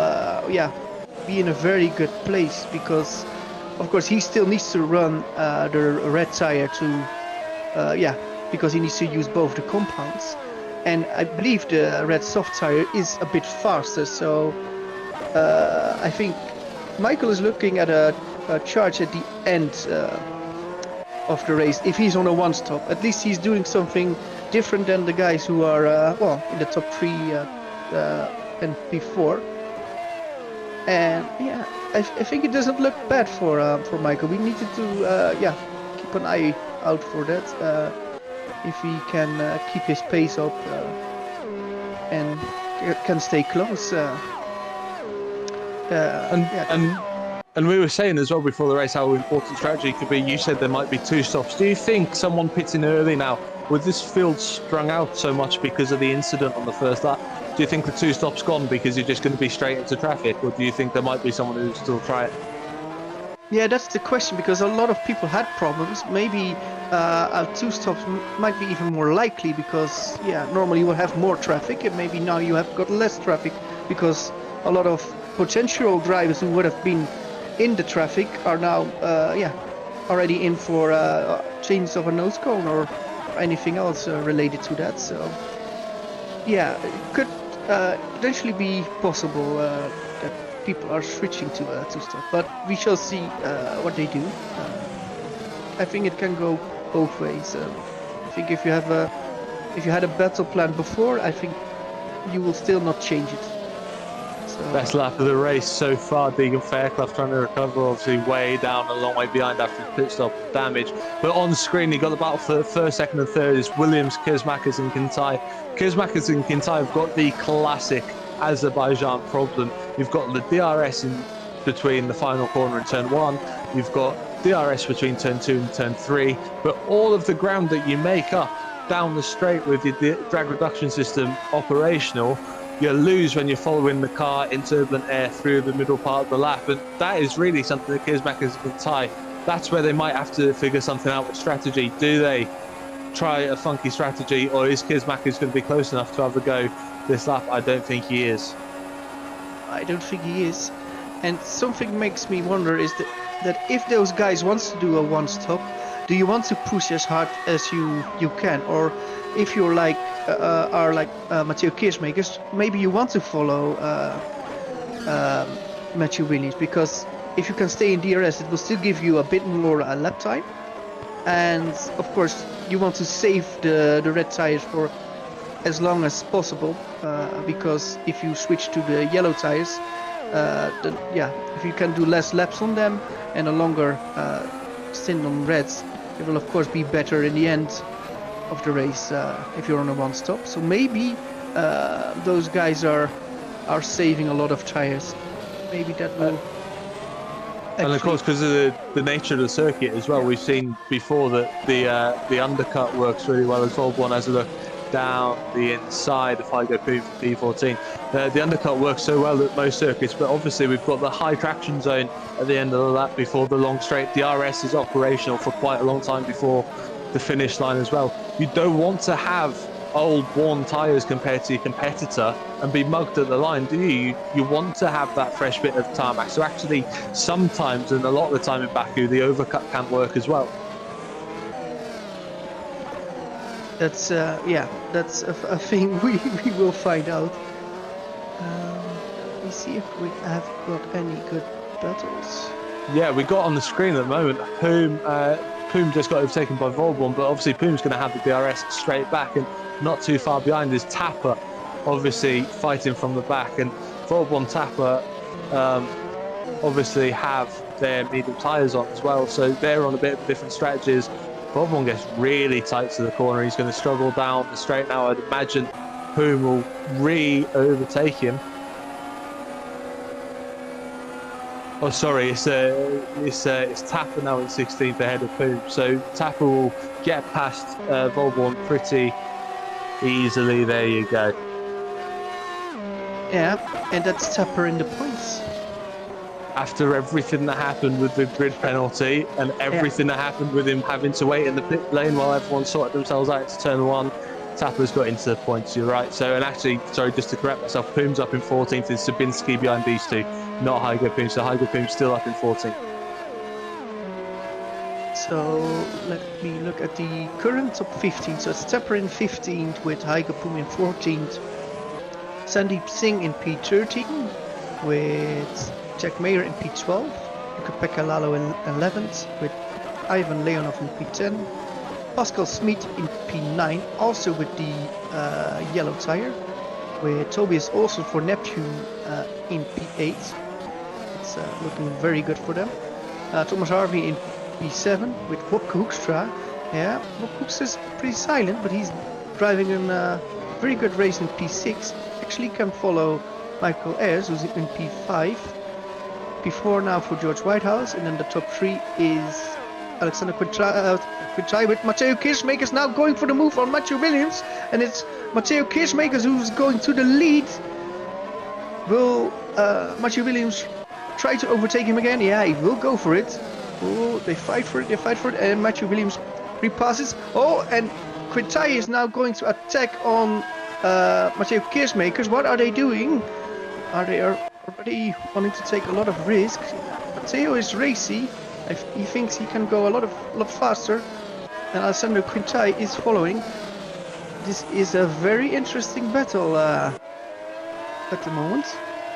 [SPEAKER 2] be in a very good place, because of course he still needs to run the red tire to because he needs to use both the compounds, and I believe the red soft tire is a bit faster. So I think Michael is looking at a charge at the end of the race. If he's on a one stop, at least he's doing something different than the guys who are in the top 3 and P4. And I think it doesn't look bad for Michael. We needed to keep an eye out for that. If he can keep his pace up and can stay close.
[SPEAKER 1] And we were saying as well before the race how important strategy could be. You said there might be 2 stops. Do you think someone pitting early now, with this field strung out so much because of the incident on the first lap, do you think the 2 stops gone because you're just going to be straight into traffic, or do you think there might be someone who'll still try it?
[SPEAKER 2] Yeah, that's the question, because a lot of people had problems. Maybe 2 stops might be even more likely, because normally you will have more traffic, and maybe now you have got less traffic because a lot of potential drivers who would have been in the traffic are now already in for change of a nose cone or anything else related to that. So it could potentially be possible that people are switching to stop, but we shall see what they do. I think it can go both ways. I think if you had a battle plan before, I think you will still not change it.
[SPEAKER 1] Best lap of the race so far, Deegan Fairclough trying to recover, obviously way down, a long way behind after his pit stop damage. But on screen, he got the battle for first, second and third is Williams, Kismackers and Kintai. Kismackers and Kintai have got the classic Azerbaijan problem. You've got the DRS in between the final corner and turn 1. You've got DRS between turn 2 and turn 3. But all of the ground that you make up down the straight with your drag reduction system operational, you lose when you're following the car in turbulent air through the middle part of the lap, and that is really something that Kismackers can tie. That's where they might have to figure something out with strategy. Do they try a funky strategy, or is Kismackers going to be close enough to have a go this lap? I don't think he is.
[SPEAKER 2] I don't think he is. And something makes me wonder is that if those guys want to do a one stop, do you want to push as hard as you can, or if you're like Mathieu Keersmakers, maybe you want to follow Matthew Williams, because if you can stay in DRS, it will still give you a bit more lap time. And of course, you want to save the red tires for as long as possible, because if you switch to the yellow tires, then yeah, if you can do less laps on them and a longer stint on reds, it will of course be better in the end of the race if you're on a one stop. So maybe those guys are saving a lot of tires. Maybe that will.
[SPEAKER 1] And of course, because of the nature of the circuit as well, we've seen before that the undercut works really well as well. One has a look down the inside of Hygo P14. The undercut works so well at most circuits, but obviously we've got the high traction zone at the end of the lap before the long straight. DRS is operational for quite a long time before the finish line as well. You don't want to have old worn tyres compared to your competitor and be mugged at the line, do you? You want to have that fresh bit of tarmac. So actually sometimes, and a lot of the time in Baku, the overcut can work as well.
[SPEAKER 2] That's that's a thing we will find out. Let me see if we have got any good battles.
[SPEAKER 1] Yeah, we got on the screen at the moment Poom just got overtaken by Volborn, but obviously Poom's going to have the DRS straight back, and not too far behind is Tapper, obviously fighting from the back. And Volborn Tapper obviously have their medium tyres on as well, so they're on a bit of different strategies. Volborn gets really tight to the corner. He's going to struggle down the straight now. I'd imagine Poom will overtake him. Oh, sorry, it's Tapper now in 16th ahead of Poom. So Tapper will get past Volborn pretty easily. There you go.
[SPEAKER 2] Yeah, and that's Tapper in the points.
[SPEAKER 1] After everything that happened with the grid penalty and everything that happened with him having to wait in the pit lane while everyone sorted themselves out to turn one, Tapper's got into the points, you're right. So, and actually, sorry, just to correct myself, Poom's up in 14th and Sabinski behind these two, not Hygo Poom. So Hygo Poom's still up in 14th.
[SPEAKER 2] So let me look at the current top 15. So it's Tapper in 15th with Hygo Poom in 14th. Sandeep Singh in P13 with Jack Mayer in P12. Luka-Pekka Lalo in 11th with Ivan Leonov in P10. Pascal Smit in P9, also with the yellow tire, with Tobias Olsen for Neptune in P8. It's looking very good for them. Thomas Harvey in P7 with Wopke Hoekstra. Yeah, Wopke Hoekstra is pretty silent, but he's driving a very good race in P6. Actually can follow Michael Ayers, who's in P5. P4 now for George Whitehouse, and then the top 3 is Alexander Quintrai with Matteo Kirchmakers now going for the move on Matthew Williams, and it's Matteo Kirchmakers who's going to the lead. Will Matthew Williams try to overtake him again? Yeah, he will go for it. Oh, they fight for it, and Matthew Williams repasses. Oh, and Quintrai is now going to attack on Matteo Kirchmakers. What are they doing? Are they already wanting to take a lot of risk? Matteo is racy. He thinks he can go a lot faster, and Alessandro Quintrai is following. This is a very interesting battle at the moment.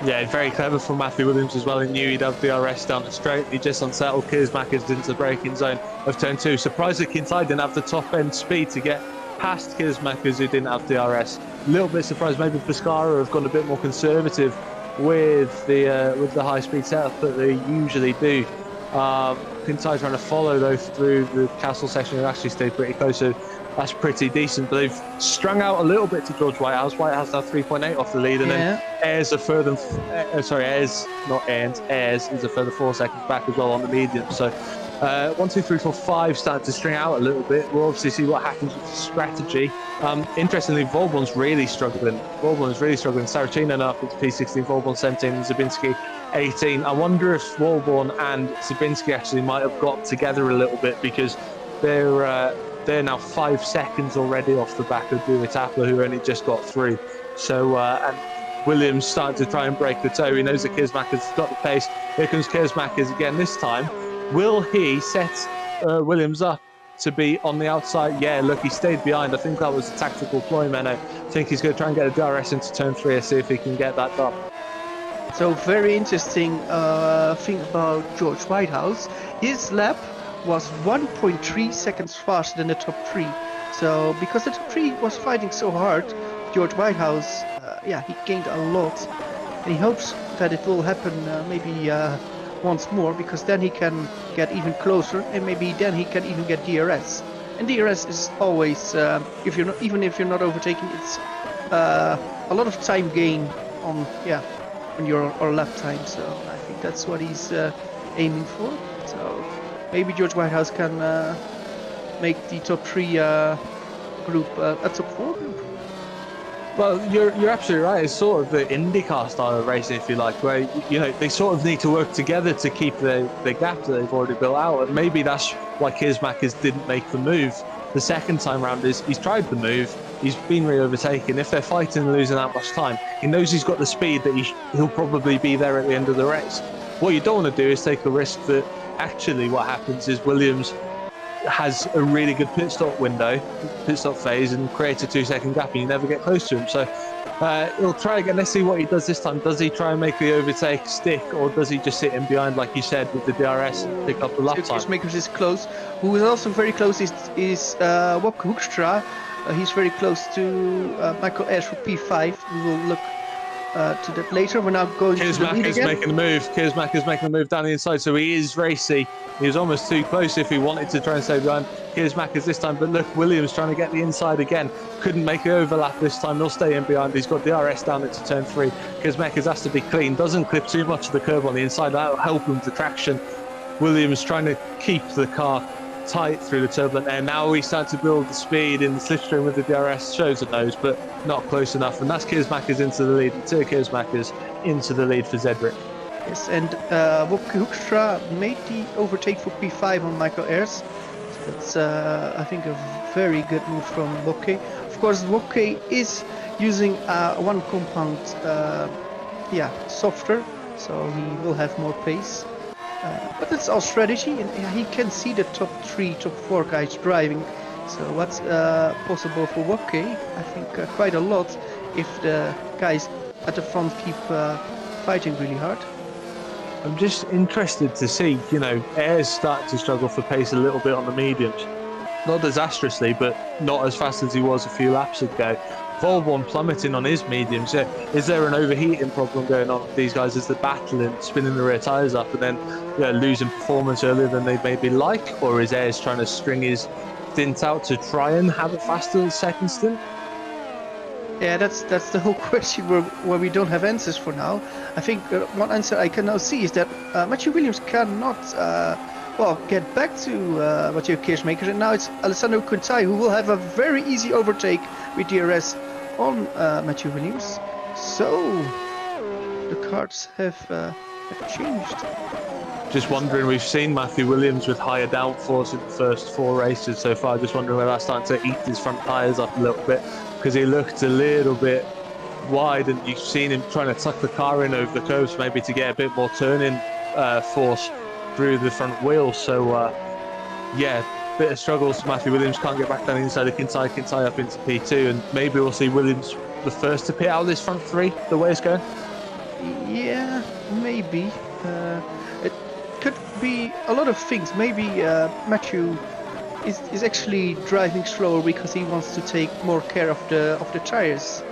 [SPEAKER 1] Yeah, very clever from Matthew Williams as well. He knew he'd have DRS down the straight. He just unsettled Kirsmakers into the braking zone of turn 2. Surprised that Quintrai didn't have the top end speed to get past Kirsmakers, who didn't have DRS. A little bit surprised. Maybe Pescara have gone a bit more conservative with the high speed setup that they usually do. Quintrai trying to follow though through the castle section and actually stayed pretty close, so that's pretty decent. But they've strung out a little bit to George Whitehouse. Whitehouse now 3.8 off the lead, and then Ayers a further Ayers is a further 4 seconds back as well on the medium. So 1, 2, 3, 4, 5 starting to string out a little bit. We'll obviously see what happens with the strategy. Interestingly, Volborn's really struggling. Saracino up into P16, Volborn 17, and Zabinski 18. I wonder if Volborn and Zabinski actually might have got together a little bit, because they're now 5 seconds already off the back of Duitapla, who only just got through. So and Williams starting to try and break the toe. He knows that Kirsmakers has got the pace. Here comes Kirsmakers again this time. Will he set Williams up to be on the outside? Yeah, look, he stayed behind. I think that was a tactical ploy, Menno. I think he's going to try and get a DRS into turn 3 and see if he can get that done.
[SPEAKER 2] So very interesting thing about George Whitehouse. His lap was 1.3 seconds faster than the top three. So because the top three was fighting so hard, George Whitehouse, yeah, he gained a lot. And he hopes that it will happen maybe once more, because then he can get even closer, and maybe then he can even get DRS. And DRS is always, if you're not, even if you're not overtaking, it's a lot of time gain on on your lap time. So I think that's what he's aiming for. So maybe George Whitehouse can make the top three group a top four group.
[SPEAKER 1] Well, you're absolutely right. It's sort of the IndyCar style of racing, if you like, where they sort of need to work together to keep the gap that they've already built out. And maybe that's why Kersmakers didn't make the move the second time round. Is he's tried the move, he's been re-overtaken. If they're fighting and losing that much time, he knows he's got the speed that he'll probably be there at the end of the race. What you don't want to do is take a risk that actually what happens is Williams has a really good pit stop window, pit stop phase, and creates a 2-second gap, and you never get close to him. So he'll try again. Let's see what he does this time. Does he try and make the overtake stick, or does he just sit in behind, like you said, with the DRS and pick up the lap time?
[SPEAKER 2] Kersmakers is close. Who is also very close is Wopke Hoekstra. He's very close to Michael Ayers for P5. We will look to that later. We're now going to the lead again.
[SPEAKER 1] Making a move. Kersmakers making a move down the inside, so he is racy. He was almost too close if he wanted to try and stay behind Kersmakers this time. But look, Williams trying to get the inside again. Couldn't make an overlap this time. He'll stay in behind. He's got DRS down into turn 3. Kersmakers has to be clean. Doesn't clip too much of the curb on the inside. That'll help him to traction. Williams trying to keep the car tight through the turbulent air. Now we start to build the speed in the slipstream with the DRS. Shows a nose, but not close enough. And that's Kersmakers into the lead. Two Kersmakers into the lead for Zedric.
[SPEAKER 2] Yes, and Wopke Hoekstra made the overtake for P5 on Michael Ayers. So that's, I think, a very good move from Wopke. Of course, Wopke is using one compound, softer, so he will have more pace. But it's all strategy, and he can see the top 3, top 4 guys driving. So what's possible for Wopke? I think quite a lot if the guys at the front keep fighting really hard.
[SPEAKER 1] I'm just interested to see, Ayers starting to struggle for pace a little bit on the mediums. Not disastrously, but not as fast as he was a few laps ago. Volborn plummeting on his mediums. Is there an overheating problem going on with these guys as they're battling, spinning the rear tyres up, and then losing performance earlier than they maybe like? Or is Ayers trying to string his stint out to try and have a faster second stint?
[SPEAKER 2] Yeah, that's the whole question where we don't have answers for now. I think one answer I can now see is that Matthew Williams cannot get back to Mathieu Kersmakers, and now it's Alessandro Quintai who will have a very easy overtake with DRS on Matthew Williams. So the cards have changed.
[SPEAKER 1] Just wondering, we've seen Matthew Williams with higher downforce in the first 4 races so far. Just wondering whether that's starting to eat his front tyres up a little bit, because he looked a little bit wide, and you've seen him trying to tuck the car in over the curves maybe to get a bit more turning force through the front wheels. So bit of struggles. Matthew Williams can't get back down inside of Quintai up into P2, and maybe we'll see Williams the first to pit out of this front 3 the way it's going.
[SPEAKER 2] Yeah, maybe. It could be a lot of things. Maybe Matthew is actually driving slower because he wants to take more care of the tires.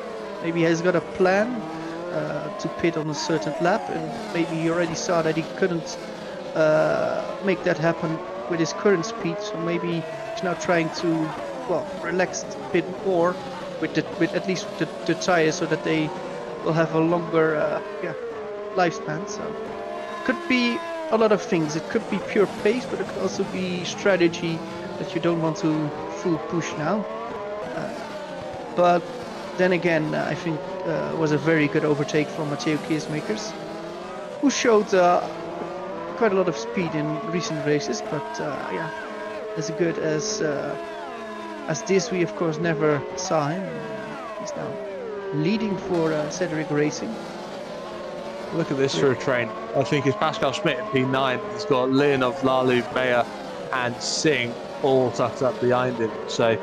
[SPEAKER 2] Maybe he has got a plan to pit on a certain lap, and maybe he already saw that he couldn't make that happen with his current speed. So maybe he's now trying to relax a bit more with at least the tires, so that they will have a longer lifespan. So could be a lot of things. It could be pure pace, but it could also be strategy that you don't want to full push now. But then again, I think it was a very good overtake from Mathieu Kersmakers, who showed quite a lot of speed in recent races. But as good as this, we of course never saw him. He's now leading for Cedric Racing.
[SPEAKER 1] Look at this for a train. I think it's Pascal Schmidt in P9. He's got Leonov, Lalu, Meyer and Singh all tucked up behind him. So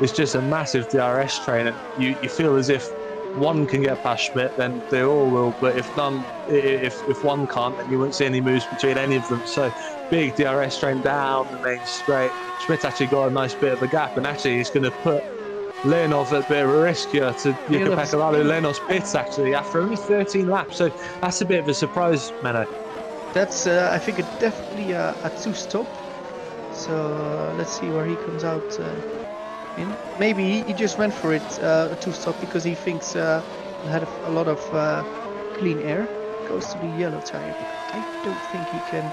[SPEAKER 1] it's just a massive DRS train, and you feel as if one can get past Schmidt, then they all will. But if one can't, then you won't see any moves between any of them. So big DRS strain down the main straight. Schmidt actually got a nice bit of a gap, and actually he's going to put Leonov at a bit of a risk here to Jukka-Pekka Laulu. Leonov's pits actually after only 13 laps, so that's a bit of a surprise, Menno.
[SPEAKER 2] That's I think definitely a two-stop. So let's see where he comes out in. Maybe he just went for it a two-stop because he thinks he had a lot of clean air. Goes to the yellow tire. I don't think he can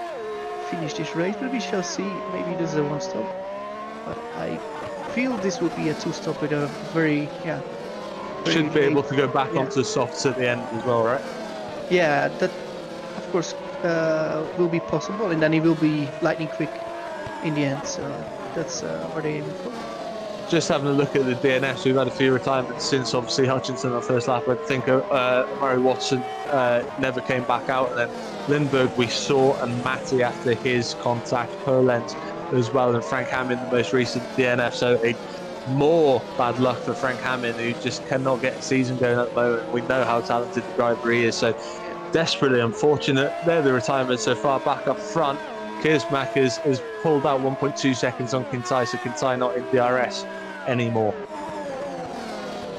[SPEAKER 2] finish this race, but we shall see. Maybe this is a one-stop. But I feel this will be a two-stop with a very
[SPEAKER 1] should be able to go back onto the softs at the end as well, right?
[SPEAKER 2] Yeah, that of course will be possible, and then he will be lightning quick in the end. So that's what they're aiming for.
[SPEAKER 1] Just having a look at the DNFs, we've had a few retirements since obviously Hutchinson on first lap. I think Murray Watson never came back out, and then Lindbergh we saw, and Matty after his contact, Perlent as well, and Frank Hammond the most recent DNF. So more bad luck for Frank Hammond, who just cannot get a season going at the moment. We know how talented the driver he is, so desperately unfortunate. They're the retirements so far. Back up front, Kiersmack has pulled out 1.2 seconds on Kintai, so Kintai not in DRS anymore.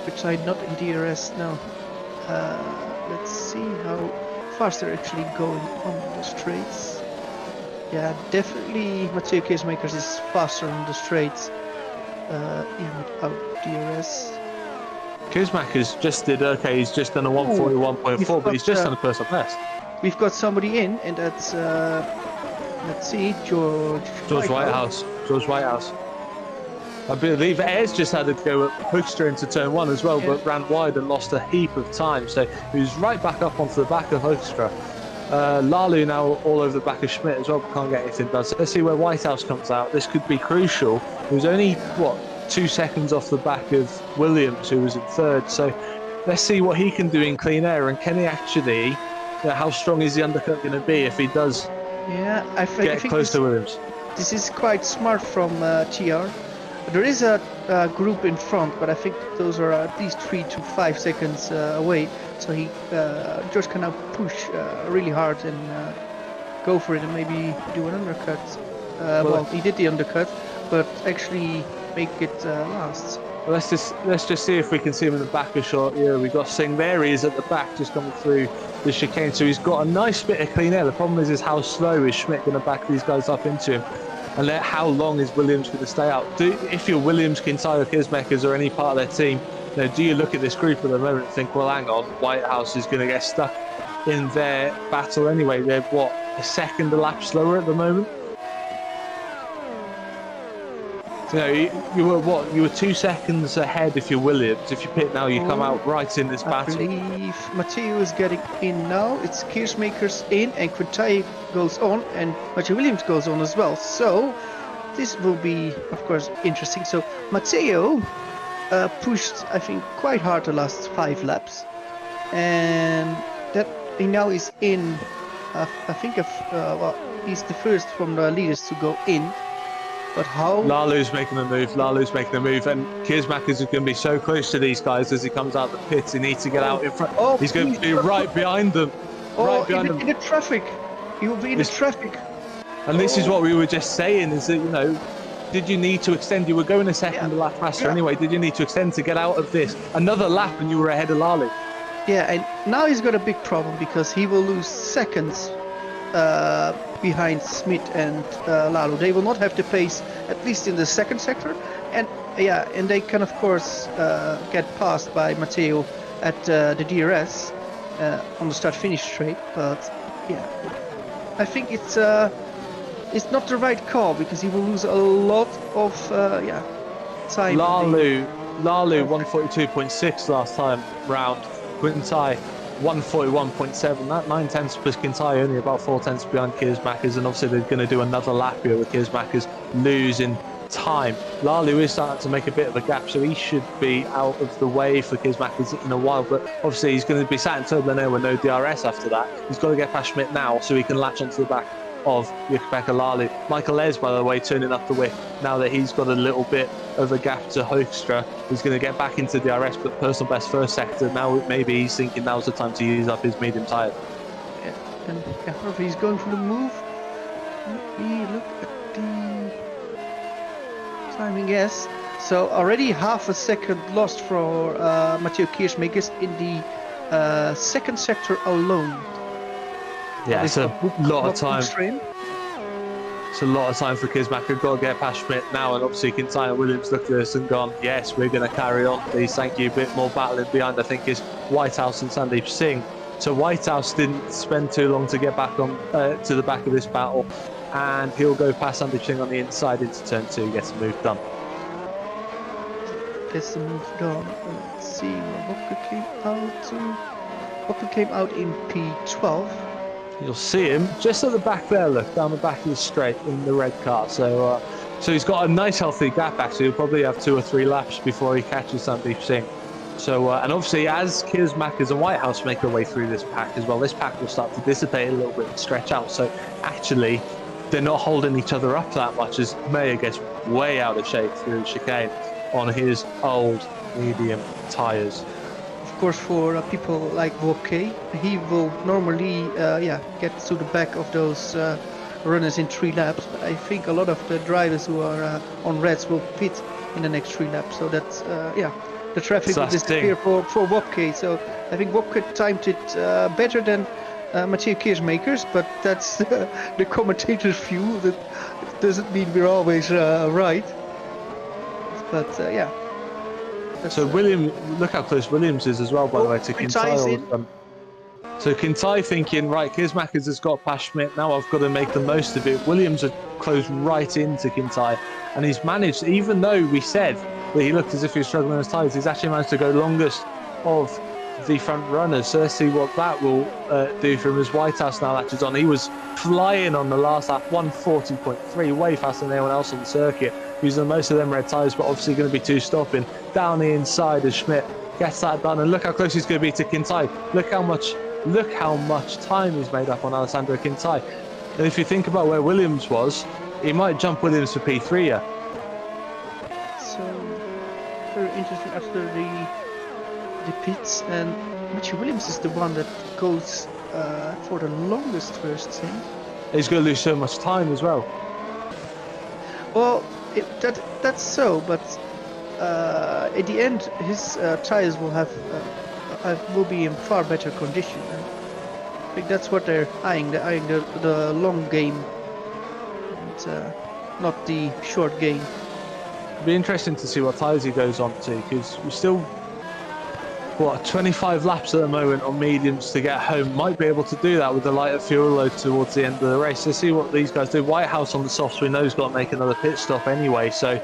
[SPEAKER 2] Which side not in DRS now? Let's see how fast they're actually going on the straights. Yeah, definitely Mathieu Keesmakers is faster on the straights, even without DRS.
[SPEAKER 1] Kiersmakers just did okay, he's just done a 141.4, but he's just done a personal best.
[SPEAKER 2] We've got somebody in, and that's, let's see, George
[SPEAKER 1] Whitehouse. George Whitehouse. I believe Ayres just had to go at Hoekstra into turn one as well, but ran wide and lost a heap of time. So he was right back up onto the back of Hoekstra. Lalu now all over the back of Schmidt as well, but can't get anything done. So let's see where Whitehouse comes out. This could be crucial. He was only, 2 seconds off the back of Williams, who was in third. So let's see what he can do in clean air. And can he actually, how strong is the undercut going to be if he does
[SPEAKER 2] I think
[SPEAKER 1] close to Williams?
[SPEAKER 2] This is quite smart from TR. There is a group in front, but I think those are at least 3 to 5 seconds away. So George can now push really hard and go for it and maybe do an undercut. Well, he did the undercut, but actually make it last.
[SPEAKER 1] Well, let's just see if we can see him in the back a shot. Yeah, we've got Singh. There he is at the back, just coming through the chicane. So he's got a nice bit of clean air. The problem is how slow is Schmidt going to back these guys up into him, and how long is Williams going to stay out? If you're Williams, Kintai, or Kiersmakers, or any part of their team, do you look at this group at the moment and think, well, hang on, Whitehouse is going to get stuck in their battle anyway? They're a second a lap slower at the moment. So, you were 2 seconds ahead if you're Williams. If you pit now, you come out right in this battle.
[SPEAKER 2] I believe Mathieu is getting in now. It's Kiersmakers in, and Quintai goes on, and Mathieu Williams goes on as well. So this will be, of course, interesting. So Mathieu pushed, I think, quite hard the last 5 laps, and that he now is in. I think he's the first from the leaders to go in. But how?
[SPEAKER 1] Lalu's making a move, and Kiersmakers is going to be so close to these guys as he comes out the pits. He needs to get out in front. He's going to be right behind them.
[SPEAKER 2] In the traffic. He will be in the traffic.
[SPEAKER 1] And this is what we were just saying, is that, did you need to extend? You were going a second a lap faster anyway. Did you need to extend to get out of this? Another lap and you were ahead of Lalu.
[SPEAKER 2] Yeah, and now he's got a big problem because he will lose seconds behind Schmidt and Lalu. They will not have the pace, at least in the second sector, and they can of course get passed by Matteo at the DRS on the start-finish straight. But I think it's not the right call because he will lose a lot of time.
[SPEAKER 1] Lalu 142.6 last time round. Quintai 141.7. That 9/10 plus Kintai only about 4/10 behind Kiersmakers, and obviously they're going to do another lap here with Kiersmakers losing time. Lalu is starting to make a bit of a gap, so he should be out of the way for Kiersmakers in a while, but obviously he's going to be sat in Turbo with no DRS after that. He's got to get past Schmidt now so he can latch onto the back. of Yukbeka Lalu. Michael Ayres, by the way, turning up the wick now that he's got a little bit of a gap to Hoekstra. He's going to get back into DRS, but personal best first sector. Now maybe he's thinking now's the time to use up his medium tyres.
[SPEAKER 2] Yeah, and however he's going for the move. Let me look at the timing. Yes, so already half a second lost for Matteo Kiersmakers in the second sector alone.
[SPEAKER 1] Yeah, it's a lot of time.
[SPEAKER 2] Strain.
[SPEAKER 1] It's a lot of time for Kiersmaker. Got to get past Schmidt now, and obviously Kintai and Williams looked at this and gone, yes, we're going to carry on. Please, thank you. A bit more battling behind, I think, is Whitehouse and Sandeep Singh. So Whitehouse didn't spend too long to get back on to the back of this battle, and he'll go past Sandeep Singh on the inside into turn 2, gets the move done.
[SPEAKER 2] Gets the move done. Let's see where Wopke came out to. Wopke came out in P12.
[SPEAKER 1] You'll see him just at the back there, look, down the back of the straight in the red car. So he's got a nice healthy gap, actually. He'll probably have 2 or 3 laps before he catches Sandeep Singh. So, and obviously as Kiersmakers and Whitehouse make their way through this pack as well, this pack will start to dissipate a little bit and stretch out. So actually, they're not holding each other up that much as Mayer gets way out of shape through the chicane on his old medium tyres.
[SPEAKER 2] Of course, for people like Wopke, he will normally get to the back of those runners in 3 laps. But I think a lot of the drivers who are on reds will pit in the next 3 laps. So that's the traffic will disappear for Wopke. So I think Wopke timed it better than Matteo Kiersmakers, but that's the commentator's view. That doesn't mean we're always right. But
[SPEAKER 1] So William, look how close Williams is as well, by the way, to Kintai. So Kintai thinking, right, Kiersmakers has got past Schmidt, now I've got to make the most of it. Williams had closed right into Kintai, and he's managed, even though we said that he looked as if he was struggling on his tyres, he's actually managed to go longest of the front runners. So let's see what that will do for him as Whitehouse now latches on. He was flying on the last lap, 140.3, way faster than anyone else on the circuit, using most of them red tyres, but obviously going to be 2 stopping down the inside as Schmidt gets that done. And look how close he's going to be to Kintai. Look how much time he's made up on Alessandro Kintai. And if you think about where Williams was, he might jump Williams for P3 here.
[SPEAKER 2] So very interesting after the pits, and Mitchell Williams is the one that goes for the longest first thing.
[SPEAKER 1] He's going to lose so much time as well.
[SPEAKER 2] Well, that's so, but at the end his tires will be in far better condition. And I think that's what they're eyeing. They're eyeing the long game, and not the short game.
[SPEAKER 1] It'll be interesting to see what tyres he goes on to, because we're still 25 laps at the moment on mediums to get home. Might be able to do that with the lighter fuel load towards the end of the race. Let's see what these guys do. Whitehouse on the softs, we know he's got to make another pit stop anyway, so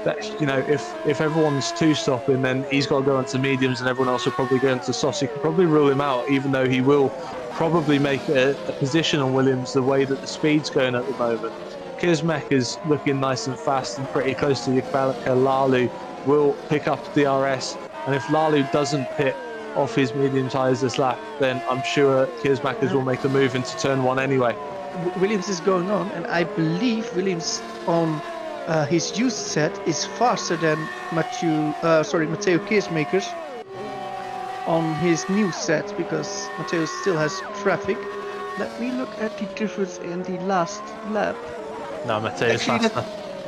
[SPEAKER 1] that, you know, if everyone's 2 stopping, then he's got to go into mediums and everyone else will probably go into softs. You can probably rule him out, even though he will probably make a position on Williams the way that the speed's going at the moment. Kiersmakers looking nice and fast and pretty close to Yukbeka Lalu will pick up DRS. And if Lalu doesn't pit off his medium tyres this lap, then I'm sure Kiersmakers will make the move into turn 1 anyway.
[SPEAKER 2] Williams is going on, and I believe Williams on his used set is faster than Matteo Kiersmakers on his new set, because Matteo still has traffic. Let me look at the difference in the last lap.
[SPEAKER 1] No, Matteo is faster.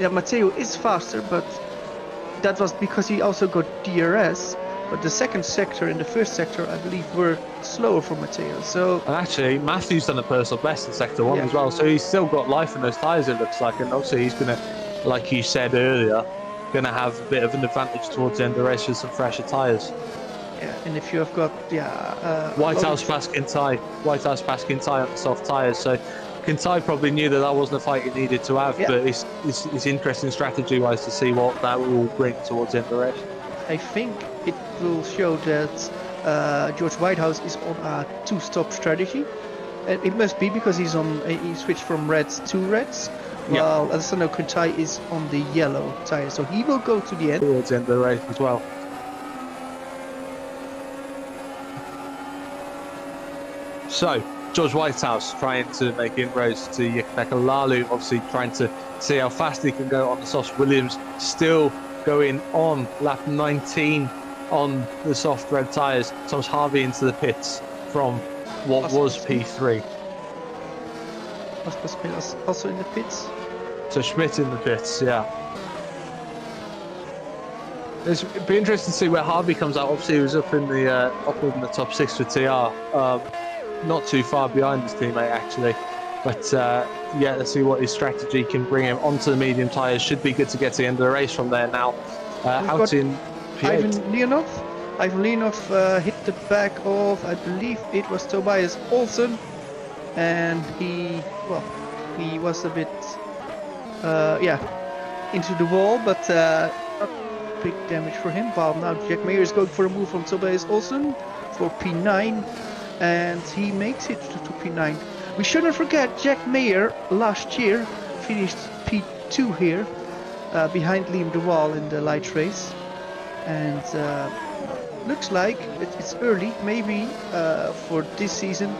[SPEAKER 2] Matteo is faster, but that was because he also got DRS. But the second sector and the first sector, I believe, were slower for Matteo. So,
[SPEAKER 1] and actually, Matthew's done a personal best in sector 1 as well. So he's still got life in those tyres, it looks like. And obviously, he's going to, like you said earlier, going to have a bit of an advantage towards the end of the race with some fresher tyres.
[SPEAKER 2] Yeah, and if you have got
[SPEAKER 1] Whitehouse past Kintai on the soft tyres. So Kintai probably knew that wasn't a fight he needed to have, but it's interesting strategy-wise to see what that will bring towards the end of the race.
[SPEAKER 2] I think it will show that George Whitehouse is on a 2-stop strategy, and it must be because he switched from reds to reds, while Alessandro Kintai is on the yellow tire, so he will go to the end.
[SPEAKER 1] Towards the end of the race as well. So, George Whitehouse trying to make inroads to Yekpeka Lalu, obviously trying to see how fast he can go on the softs. Williams still going on lap 19 on the soft red tyres. Thomas Harvey into the pits from what was P3.
[SPEAKER 2] Oscar also in the pits.
[SPEAKER 1] So Schmidt in the pits, yeah. It'd be interesting to see where Harvey comes out. Obviously, he was up in the top 6 for TR. Not too far behind his teammate, actually. But yeah, let's see what his strategy can bring him onto the medium tyres. Should be good to get to the end of the race from there now. Out in P8.
[SPEAKER 2] Ivan Leonov hit the back of, I believe it was Tobias Olsen. And he was a bit, into the wall, but not big damage for him. While now Jack Mayer is going for a move from Tobias Olsen for P9. And he makes it to P9. We shouldn't forget Jack Mayer last year finished P2 here behind Liam de Waal in the light race, and looks like it's early. Maybe for this season,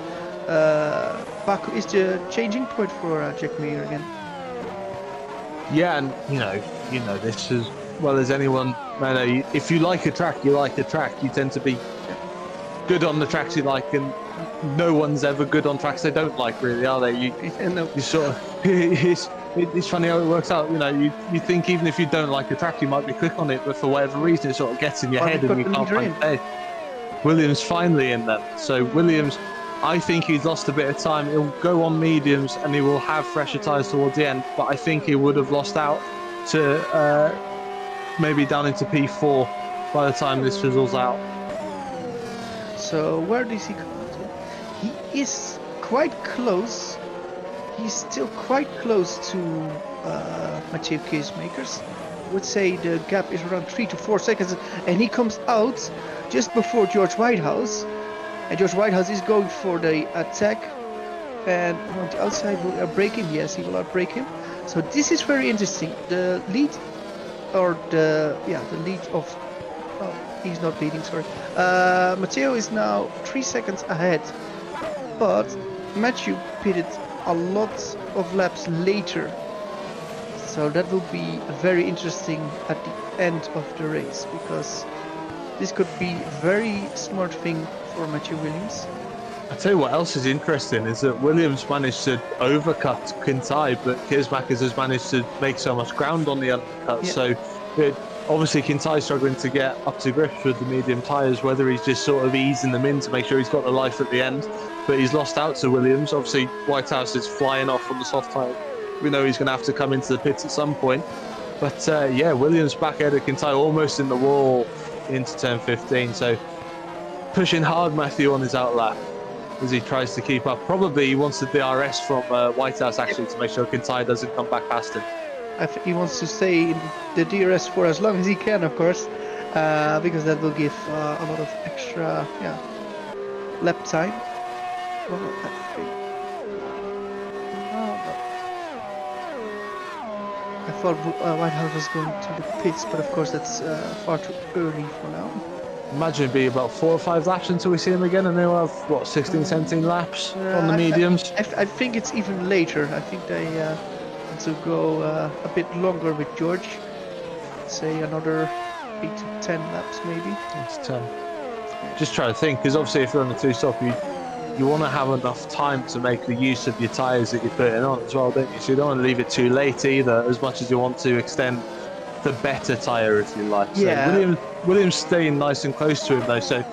[SPEAKER 2] Baku is the changing point for Jack Mayer again.
[SPEAKER 1] Yeah, and you know this as well as anyone. If you like a track, you like a track. You tend to be good on the tracks you like, and no one's ever good on tracks they don't like, really, are they? You sort of it's funny how it works out. You think even if you don't like a track, you might be quick on it, but for whatever reason, it sort of gets in your head and you can't find it. Williams finally in them. So Williams, I think he's lost a bit of time. He'll go on mediums and he will have fresher tyres towards the end, but I think he would have lost out to maybe down into P4 by the time this fizzles out.
[SPEAKER 2] So where does he come to? He is quite close. He's still quite close to Mathieu Keesmakers. I would say the gap is around 3 to 4 seconds, and he comes out just before George Whitehouse. And George Whitehouse is going for the attack, and on the outside will outbrake him. Yes, he will outbrake him. So this is very interesting. The lead, or the lead of. Oh, he's not leading. Sorry. Matteo is now 3 seconds ahead, but Matthew pitted a lot of laps later. So that will be very interesting at the end of the race, because this could be a very smart thing for Matthew Williams.
[SPEAKER 1] I tell you what else is interesting is that Williams managed to overcut Kintai, but Keesmakers has managed to make so much ground on the undercut. Yeah. So obviously Kintai struggling to get up to grips with the medium tyres, whether he's just sort of easing them in to make sure he's got the life at the end. But he's lost out to Williams. Obviously Whitehouse is flying off on the soft tyre. We know he's going to have to come into the pits at some point. But yeah, Williams back ahead of Kintai, almost in the wall into turn 15. So pushing hard Matthew on his outlap as he tries to keep up. Probably he wants the DRS from Whitehouse actually to make sure Kintai doesn't come back past him.
[SPEAKER 2] I think he wants to stay in the DRS for as long as he can, of course, because that will give a lot of extra lap time. I thought Whitehouse was going to the pits, but of course that's far too early for now.
[SPEAKER 1] Imagine it'd be about 4 or 5 laps until we see him again, and they'll have, what, 16, 17 laps on the mediums?
[SPEAKER 2] I think it's even later. I think they want to go a bit longer with George. Say another 8 to 10 laps maybe.
[SPEAKER 1] 8 to 10. Just try to think, because obviously if you're on the 2-stop, you want to have enough time to make the use of your tyres that you're putting on as well, don't you? So you don't want to leave it too late either, as much as you want to extend the better tyre, if you like.
[SPEAKER 2] Yeah.
[SPEAKER 1] So Williams staying nice and close to him though, so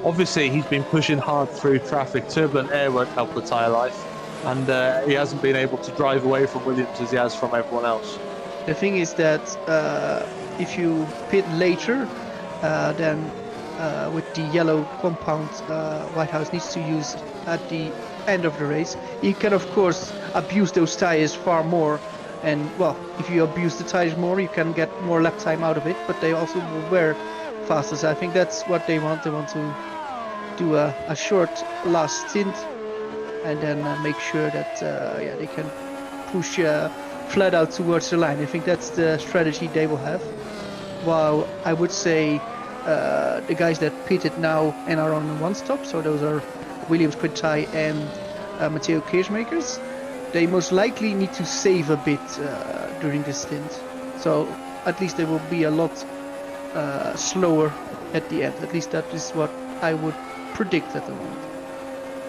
[SPEAKER 1] obviously he's been pushing hard through traffic. Turbulent air won't help the tyre life, and he hasn't been able to drive away from Williams as he has from everyone else.
[SPEAKER 2] The thing is that if you pit later, then with the yellow compound Whitehouse needs to use at the end of the race, you can of course abuse those tires far more, and well, if you abuse the tires more you can get more lap time out of it, but they also will wear faster. So I think that's what they want. They want to do a short last stint and then make sure that they can push flat out towards the line. I think that's the strategy they will have, while I would say the guys that pitted now and are on one stop, so those are Williams, Quintai and Matteo Keersmakers, they most likely need to save a bit during this stint. So at least they will be a lot slower at the end. At least that is what I would predict at the moment.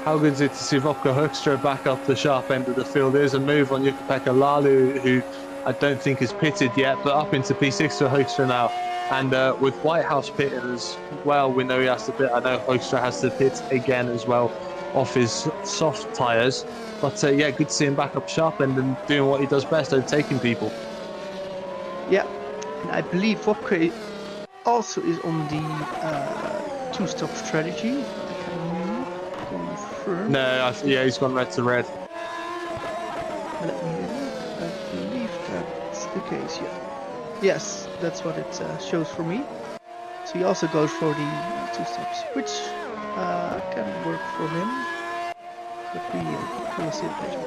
[SPEAKER 1] How good is it to see Vopka Hoekstra back up the sharp end of the field? There's a move on Jukka-Pekka Lalu, who I don't think is pitted yet, but up into P6 for Hoekstra now. And with Whitehouse pitting as well, we know he has to pit. I know Hoekstra has to pit again as well off his soft tyres. But yeah, good to see him back up sharp end and doing what he does best, overtaking people.
[SPEAKER 2] Yeah, and I believe Vopka also is on the two-stop strategy. I can confirm.
[SPEAKER 1] No, yeah, he's gone red to red.
[SPEAKER 2] Let me look. I believe that's the case, yeah. Yes, that's what it shows for me. So he also goes for the two stops, which can work for him. But we'll see it later.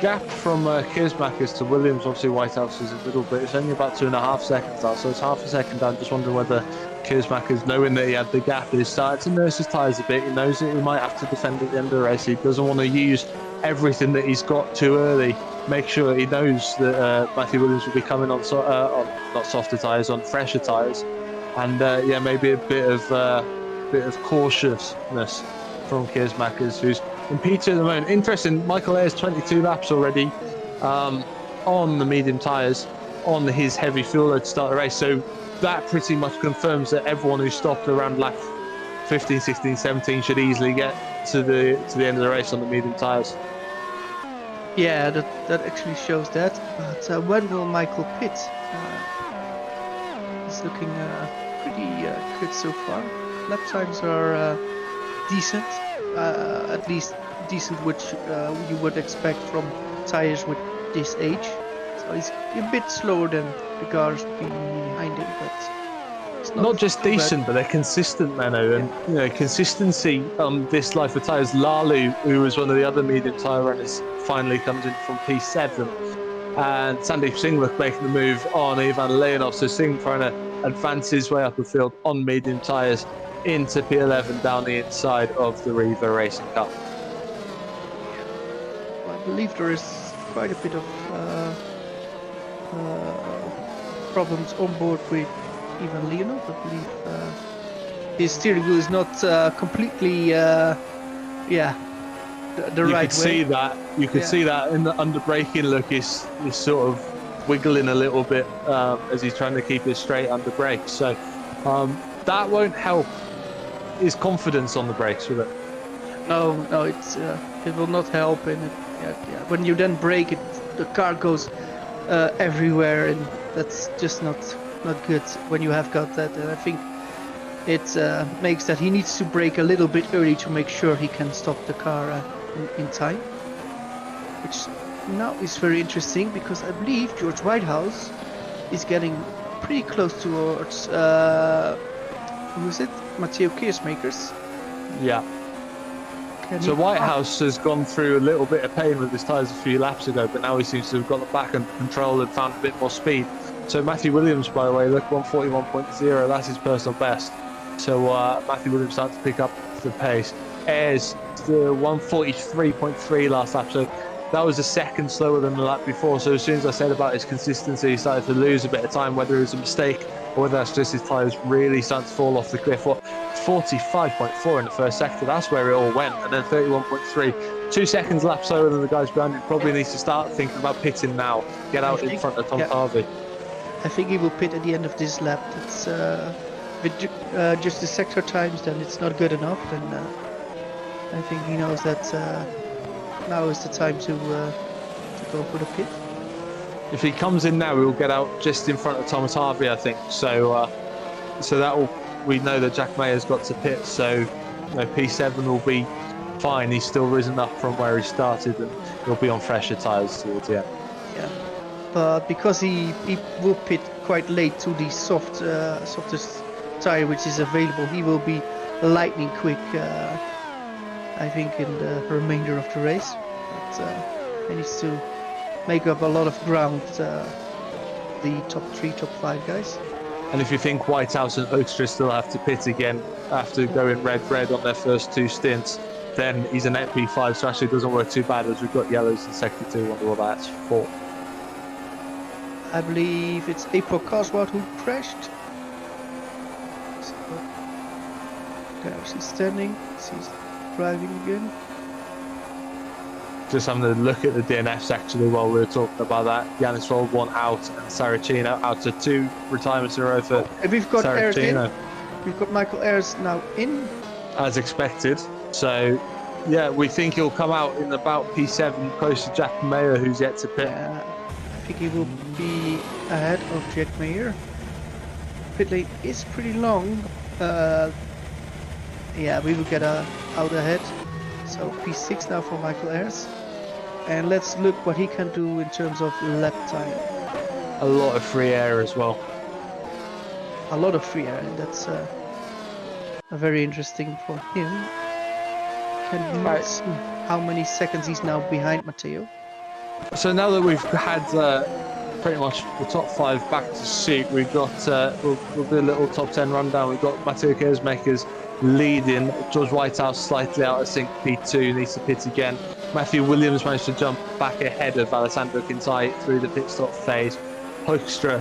[SPEAKER 1] Gap from Keersmakers to Williams, obviously Whitehouse is a little bit, it's only about 2.5 seconds now, so it's half a second down. Just wondering whether Keersmakers, knowing that he had the gap, is starting to nurse his tyres a bit. He knows that he might have to defend at the end of the race. He doesn't want to use everything that he's got too early. Make sure he knows that Matthew Williams will be coming on not softer tyres, on fresher tyres, and yeah, maybe a bit of cautiousness from Keersmakers, who's in P2 at the moment. Interesting, Michael Ayres 22 laps already on the medium tyres, on his heavy fuel load to start the race. So that pretty much confirms that everyone who stopped around lap 15, 16, 17 should easily get to the end of the race on the medium tyres.
[SPEAKER 2] Yeah, that actually shows that. But when will Michael pit? He's looking pretty good so far. Lap times are decent, at least decent, which you would expect from tires with this age. So he's a bit slower than the cars behind him, but it's
[SPEAKER 1] not just decent, but they're consistent, Menno. And you know, consistency on this life of tyres. Lalu, who was one of the other medium tyre runners, finally comes in from P7, and Sandeep Singh making the move on Ivan Leonov. So Singh trying to advance his way up the field on medium tyres into P11 down the inside of the Riva Racing Cup.
[SPEAKER 2] Well, I believe there is quite a bit of problems on board with Ivan Leonov. I believe his steering wheel is not completely the right way.
[SPEAKER 1] You could see that in the under braking look. He's sort of wiggling a little bit as he's trying to keep it straight under brakes. So that won't help his confidence on the brakes, will it?
[SPEAKER 2] No, it will not help. And when you then brake, the car goes everywhere, and that's just not good when you have got that. And I think it makes that he needs to brake a little bit early to make sure he can stop the car in time, which now is very interesting, because I believe George Whitehouse is getting pretty close towards who is it? Matteo Keersmakers.
[SPEAKER 1] Yeah. So Whitehouse has gone through a little bit of pain with his tyres a few laps ago, but now he seems to have got them back under control and found a bit more speed. So Matthew Williams, by the way, look, 141.0, that's his personal best. So Matthew Williams starting to pick up the pace. Ayres, the 143.3 last lap, so that was a second slower than the lap before. So as soon as I said about his consistency, he started to lose a bit of time, whether it was a mistake or whether that's just his tyres really starting to fall off the cliff. 45.4 in the first sector, that's where it all went. And then 31.3, 2 seconds lap slower than the guys behind him. Probably needs to start thinking about pitting now, get out in front of Tom Harvey.
[SPEAKER 2] I think he will pit at the end of this lap. It's with just the sector times, then it's not good enough. And I think he knows that now is the time to go for the pit.
[SPEAKER 1] If he comes in now, he will get out just in front of Thomas Harvey, I think. So that will. We know that Jack Mayer's got to pit, so P7 will be fine. He's still risen up from where he started, and he'll be on fresher tyres towards the end.
[SPEAKER 2] Yeah, but because he will pit quite late to the softest tyre which is available, he will be lightning quick, I think, in the remainder of the race. But he needs to make up a lot of ground, the top 3, top 5 guys.
[SPEAKER 1] And if you think Whitehouse and Hoekstra still have to pit again after going red on their first 2 stints, then he's a net P5, so actually it doesn't work too bad as we've got yellows in sector 2. Wonder what that's for.
[SPEAKER 2] I believe it's April Cosworth who crashed. So, there she's standing, she's driving again.
[SPEAKER 1] Just having a look at the DNFs actually while we were talking about that. Yanis rolled one out and Saracino out of 2 retirements in a row for
[SPEAKER 2] And we've got Ayres in.
[SPEAKER 1] Saracino.
[SPEAKER 2] We've got Michael Ayres now in.
[SPEAKER 1] As expected. So, yeah, we think he'll come out in about P7 close to Jack Mayer, who's yet to pit.
[SPEAKER 2] I think he will be ahead of Jack Mayer. Pit lane is pretty long. Yeah, we will get out ahead. So P6 now for Michael Ayres. And let's look what he can do in terms of lap time.
[SPEAKER 1] A lot of free air as well.
[SPEAKER 2] A lot of free air, and that's very interesting for him. Can you see how many seconds he's now behind Matteo?
[SPEAKER 1] So now that we've had pretty much the top 5 back to suit, we've got we'll do a little top 10 rundown. We've got Matteo Kersmakers leading, George Whitehouse slightly out of sync, P2, needs to pit again. Matthew Williams managed to jump back ahead of Alessandro Quintai through the pit stop phase. Hoekstra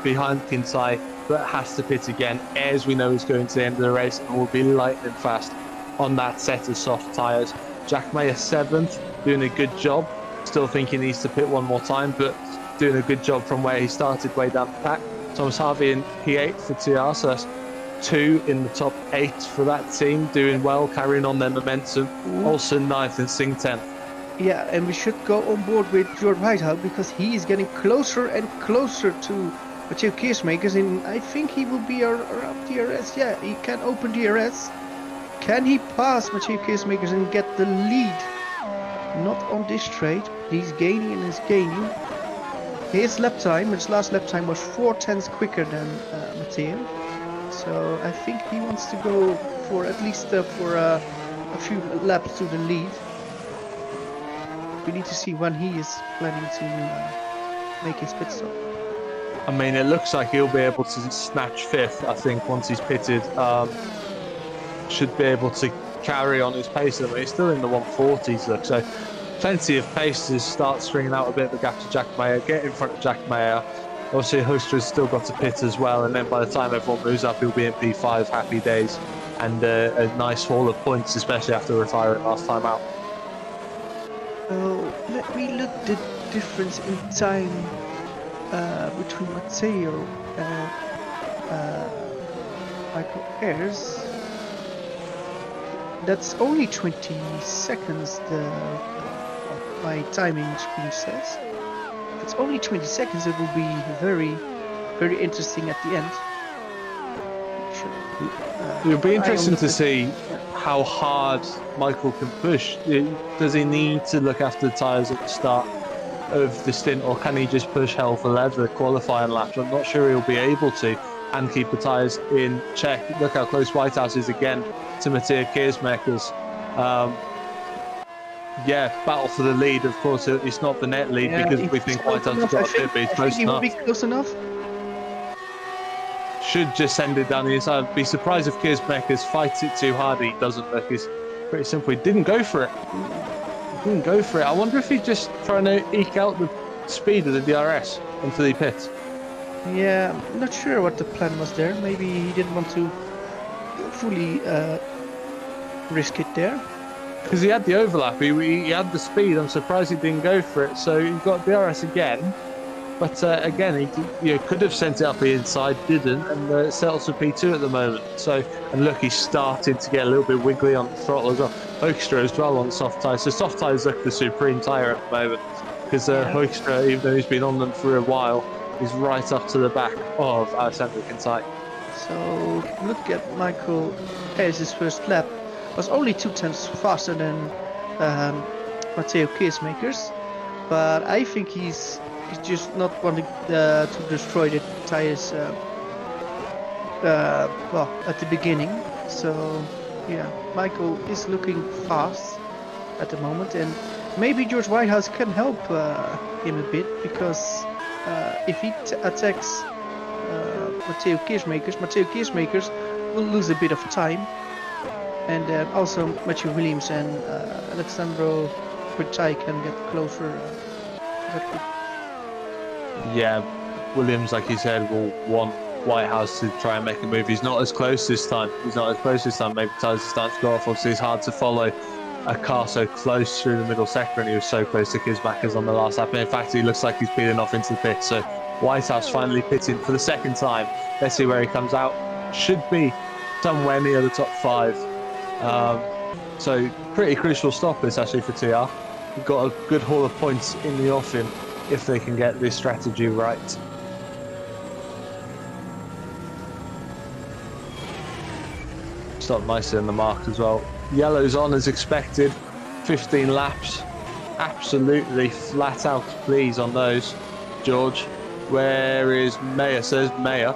[SPEAKER 1] behind Quintai, but has to pit again. Ayres we know is going to the end of the race and will be lightning fast on that set of soft tyres. Jack Mayer 7th, doing a good job. Still think he needs to pit one more time, but doing a good job from where he started way down the pack. Thomas Harvey in P8 for TR, so that's 2 in the top 8 for that team, doing well, carrying on their momentum. Olsen 9th and Singh 10th.
[SPEAKER 2] Yeah, and we should go on board with George Whitehouse because he is getting closer and closer to Matteo Keersmakers, and I think he will be around DRS. Yeah, he can open DRS. Can he pass Matteo Keersmakers and get the lead? Not on this straight. He's gaining and he's gaining. His lap time, his last lap time was 4/10 quicker than Matteo. So I think he wants to go for at least for a few laps to the lead. We need to see when he is planning to make his pit stop.
[SPEAKER 1] I mean, it looks like he'll be able to snatch 5th, I think, once he's pitted. Should be able to carry on his pace. I mean, he's still in the 140s, look, so plenty of pace to start stringing out a bit of a gap to Jack Mayer, get in front of Jack Mayer. Obviously, Hoekstra's still got to pit as well, and then by the time everyone moves up, he'll be in P5, happy days, and a nice haul of points, especially after retiring last time out.
[SPEAKER 2] So let me look at the difference in time between Matteo and Michael Ayres. That's only 20 seconds, my timing screen says. If it's only 20 seconds, it will be very, very interesting at the end.
[SPEAKER 1] It'll be interesting to see how hard Michael can push. Does he need to look after the tyres at the start of the stint, or can he just push hell for leather qualifying laps? I'm not sure he'll be able to, and keep the tyres in check. Look how close Whitehouse is again to Matteo Keersmakers. Yeah, battle for the lead. Of course, it's not the net lead because we think Whitehouse has got a bit, but he's close enough.
[SPEAKER 2] He will be close enough.
[SPEAKER 1] Should just send it down the inside. I'd be surprised if Keersmakers fights it too hard. He doesn't. Look, it's pretty simple. He didn't go for it. He didn't go for it. I wonder if he's just trying to eke out the speed of the DRS until he pits.
[SPEAKER 2] Yeah, I'm not sure what the plan was there. Maybe he didn't want to fully risk it there.
[SPEAKER 1] Because he had the overlap, he had the speed. I'm surprised he didn't go for it. So he got DRS again, but again he could have sent it up the inside, didn't, and settles for P2 at the moment. So, and look, he's started to get a little bit wiggly on the throttle as well. Hoekstra as well on soft tyres. So soft tyres look the supreme tyre at the moment because Hoekstra, even though he's been on them for a while, is right up to the back of Alessandro Quintai.
[SPEAKER 2] So look at Michael Ayres' first lap. Was only 2/10 faster than Matteo Keersmakers, but I think he's just not wanting to destroy the tires well at the beginning. So yeah, Michael is looking fast at the moment, and maybe George Whitehouse can help him a bit because if he attacks Matteo Keersmakers will lose a bit of time. And then also Matthew Williams and Alexandro Prix can get closer. That could...
[SPEAKER 1] Yeah, Williams, like you said, will want Whitehouse to try and make a move. He's not as close this time. Maybe Tyler's starting to go off. Obviously, it's hard to follow a car so close through the middle sector, and he was so close to Kismakers on the last lap. And in fact, he looks like he's peeling off into the pit. So Whitehouse finally pitting for the second time. Let's see where he comes out. Should be somewhere near the top 5. So pretty crucial stop this actually for TR. We've got a good haul of points in the offing if they can get this strategy right. Stop nicely on the mark as well. Yellow's on as expected. 15 laps. Absolutely flat out please on those. George, where is Mayer? Says Mayer.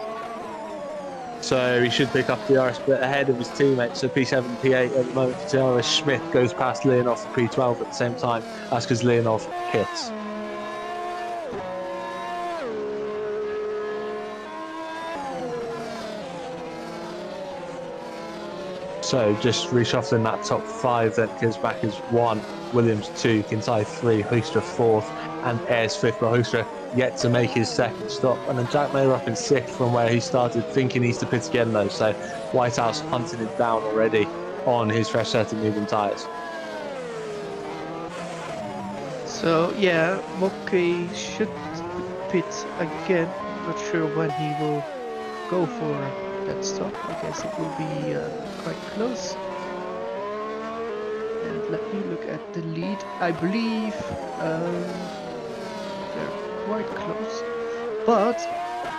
[SPEAKER 1] So he should pick up the RS bit ahead of his teammates. So P7, P8 at the moment for TR. Schmidt goes past Leonov for P12 at the same time. That's because Leonov hits. So just reshuffling that top 5 then. Kisbach is 1, Williams 2, Kintai 3, Hoekstra 4th, and Ayres 5th. But Hoekstra yet to make his second stop. And then Jack Mayer up in 6th from where he started, thinking he's to pit again though. So Whitehouse hunting him down already on his fresh set of medium tyres.
[SPEAKER 2] So yeah, Mokke should pit again. Not sure when he will go for that stop. I guess it will be quite close. And let me look at the lead. I believe they're quite close. But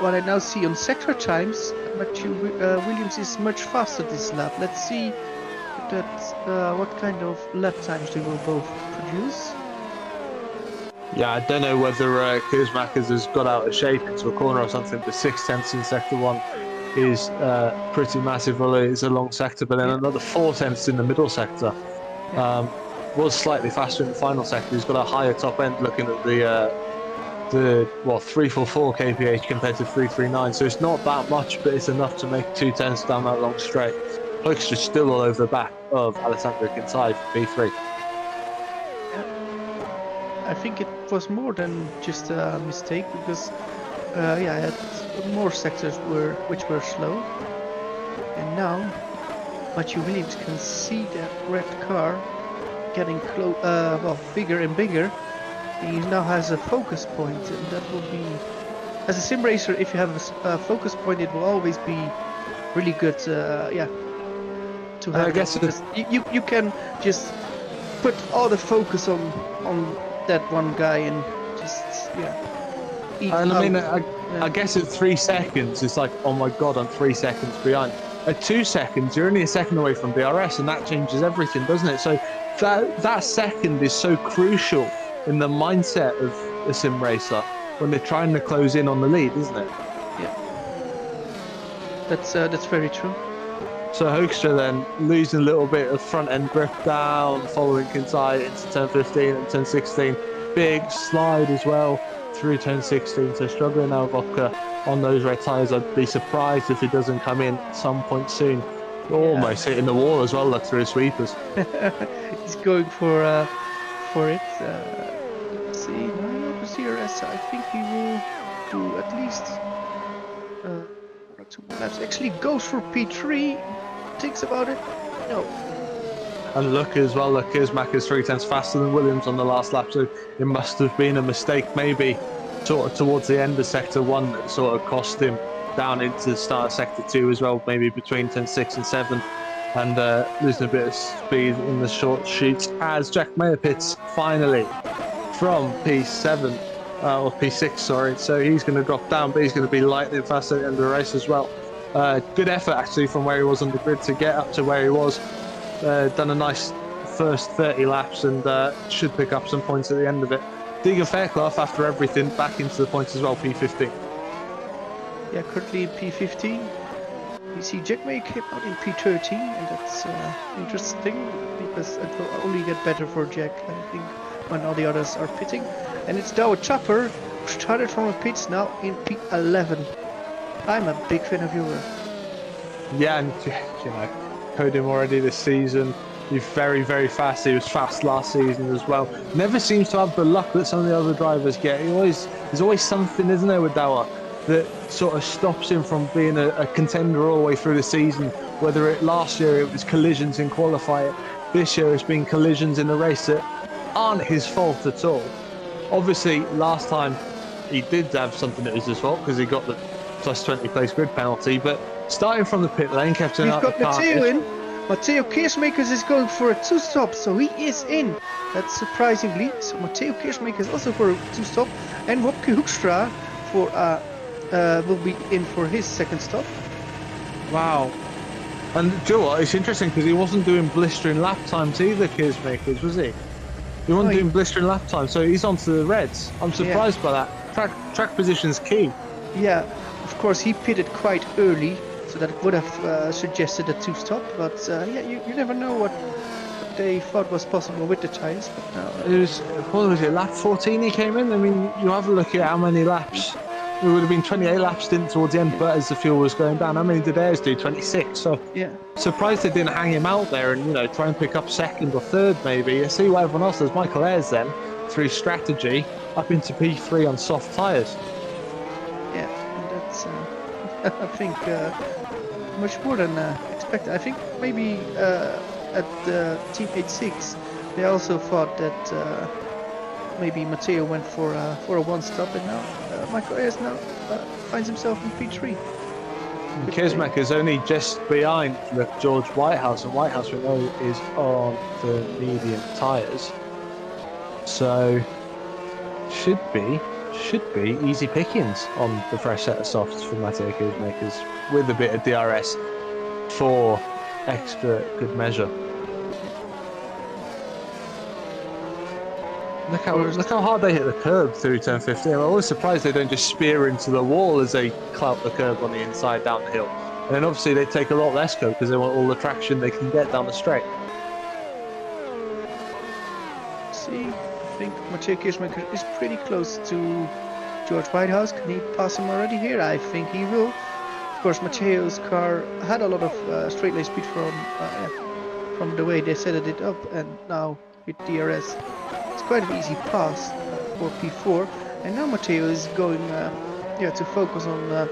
[SPEAKER 2] what I now see on sector times, Matthew Williams is much faster this lap. Let's see what kind of lap times they will both produce.
[SPEAKER 1] Yeah, I don't know whether Kismakers has got out of shape into a corner or something, but 6/10 in sector 1 is pretty massive. Although it's a long sector, but then another 4/10 in the middle sector. Was slightly faster in the final sector. He's got a higher top end looking at the 344 kph compared to 339. So it's not that much, but it's enough to make 2/10 down that long straight. Hoekstra's still all over the back of Alessandro Kintai for P3.
[SPEAKER 2] I think it was more than just a mistake because I had more sectors which were slow, and now Matthew Williams can see that red car getting bigger and bigger. He now has a focus point, and that will be, as a sim racer, if you have a focus point, it will always be really good. To have. I guess you can just put all the focus on that one guy and just eat
[SPEAKER 1] and I mean,
[SPEAKER 2] out.
[SPEAKER 1] I guess at 3 seconds, it's like, oh my god, I'm 3 seconds behind. At 2 seconds, you're only a second away from DRS, and that changes everything, doesn't it? So that second is so crucial in the mindset of a sim racer when they're trying to close in on the lead, isn't it?
[SPEAKER 2] Yeah, that's very true.
[SPEAKER 1] So Hoekstra then losing a little bit of front end grip down, following Kintai into turn 15 and turn 16. Big slide as well through turn 16. So struggling now, Vodka on those red tyres. I'd be surprised if he doesn't come in at some point soon. Almost hitting the wall as well, look, through his sweepers.
[SPEAKER 2] He's going for it. Let's see, no CRS. I think he will do at least 1 or 2 more laps. Actually goes for P3. Thinks about it. No.
[SPEAKER 1] And look as well, look, Kismakers 3/10 faster than Williams on the last lap, so it must have been a mistake maybe sort of towards the end of sector 1 that sort of cost him down into the start of sector 2 as well, maybe between turn 6 and 7, and losing a bit of speed in the short sheets as Jack Mayer pits finally from P7 or P6, sorry. So he's going to drop down, but he's going to be lightning fast at the end of the race as well. Good effort actually from where he was on the grid to get up to where he was. Done a nice first 30 laps and should pick up some points at the end of it. Deegan Fairclough, after everything, back into the points as well, P15.
[SPEAKER 2] Yeah, currently in P15. You see Jack Mayer came out in P13, and that's interesting because it will only get better for Jack, I think, when all the others are pitting. And it's now a Chopper who started from a pits now in P11. I'm a big fan of your work.
[SPEAKER 1] Yeah, and you know, podium already this season. He's very, very fast. He was fast last season as well. Never seems to have the luck that some of the other drivers get. There's always something, isn't there, with Dawa that sort of stops him from being a contender all the way through the season. Whether last year it was collisions in qualifying, this year it's been collisions in the race that aren't his fault at all. Obviously, last time he did have something that was his fault because he got the plus 20 place grid penalty, but starting from the pit lane, kept an
[SPEAKER 2] We've got Matteo in. Matteo Keersmakers is going for a 2-stop, so he is in. That's surprisingly. So Matteo Keersmakers also for a 2-stop, and Wopke Hoekstra for will be in for his 2nd stop.
[SPEAKER 1] Wow. And do you know what? It's interesting because he wasn't doing blistering lap times either, Keersmakers, was he? He wasn't doing blistering lap time, so he's onto the reds. I'm surprised by that. Track position's key.
[SPEAKER 2] Yeah, of course he pitted quite early, so that would have suggested a 2-stop. But yeah, you never know what they thought was possible with the tires. But no,
[SPEAKER 1] It was, what was it, lap 14 he came in? I mean, you have a look at how many laps. It would have been 28 laps didn't towards the end, but as the fuel was going down, how many did theirs do? 26. So
[SPEAKER 2] yeah,
[SPEAKER 1] surprised they didn't hang him out there and try and pick up 2nd or 3rd maybe. See what everyone else does. Michael Ayres then through strategy up into P3 on soft tyres.
[SPEAKER 2] Yeah, and that's I think much more than expected. I think maybe at Team 86 they also thought that maybe Matteo went for a 1-stop, and now Michael Ayres now finds himself in P3.
[SPEAKER 1] Keersmakers is only just behind George Whitehouse, and Whitehouse we know is on the medium tyres, so should be easy pickings on the fresh set of softs for Matteo Keersmakers with a bit of DRS for extra good measure. Look how hard they hit the curb through turn 15. I'm always surprised they don't just spear into the wall as they clout the curb on the inside down the hill. And then obviously they take a lot less curb because they want all the traction they can get down the straight.
[SPEAKER 2] See, I think Matteo Keersmaker is pretty close to George Whitehouse. Can he pass him already here? I think he will. Of course, Matteo's car had a lot of straight line speed from the way they set it up, and now with DRS. It's quite an easy pass for P4, and now Matteo is going to focus on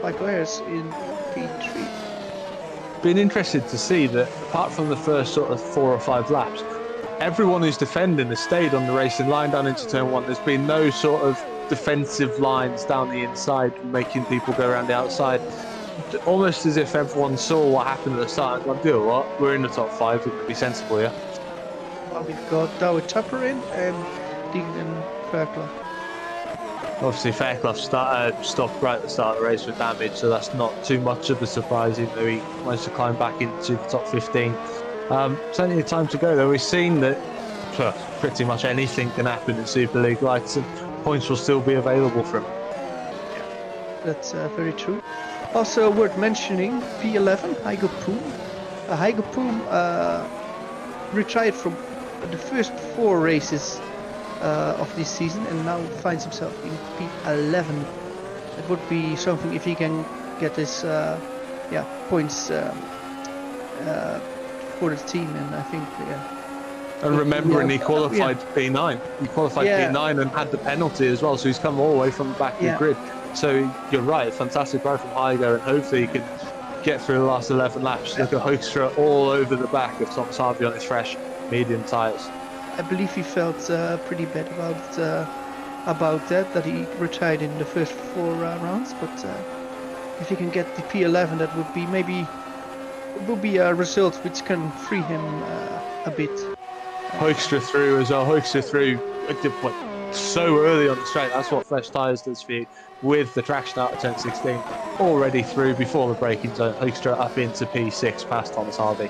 [SPEAKER 2] Michael Ayres in P3.
[SPEAKER 1] Been interested to see that apart from the first sort of 4 or 5 laps, everyone who's defending has stayed on the racing line down into turn 1. There's been no sort of defensive lines down the inside making people go around the outside. Almost as if everyone saw what happened at the start and gone, do you know what, we're in the top 5, we can be sensible here.
[SPEAKER 2] Well, we've got Dawood Tupper in and Deegan Fairclough.
[SPEAKER 1] Obviously Fairclough stopped right at the start of the race with damage, so that's not too much of a surprise, even though he managed to climb back into the top 15. Plenty of time to go though. We've seen that pretty much anything can happen in Superleague Lights and points will still be available for him.
[SPEAKER 2] Yeah, that's very true. Also worth mentioning, P11, Heigo Poom. Heigo Poom retired from the first 4 races of this season and now finds himself in P11. It would be something if he can get his points for the team, and I think
[SPEAKER 1] and remembering he qualified P9. He qualified P9 and had the penalty as well, so he's come all the way from the back of the grid. So you're right, fantastic ride from Heigo, and hopefully he can get through the last 11 laps. Look at Hoekstra all over the back of Thomas Harvey on his fresh medium tyres.
[SPEAKER 2] I believe he felt pretty bad about that he retired in the first 4 rounds, but if he can get the P11, that would be a result which can free him a bit.
[SPEAKER 1] Hoekstra through as well. Hoekstra through so early on the straight. That's what fresh tyres does for you. With the traction out of turn 16 already through before the braking zone. Hoekstra up into P6 past Thomas Harvey.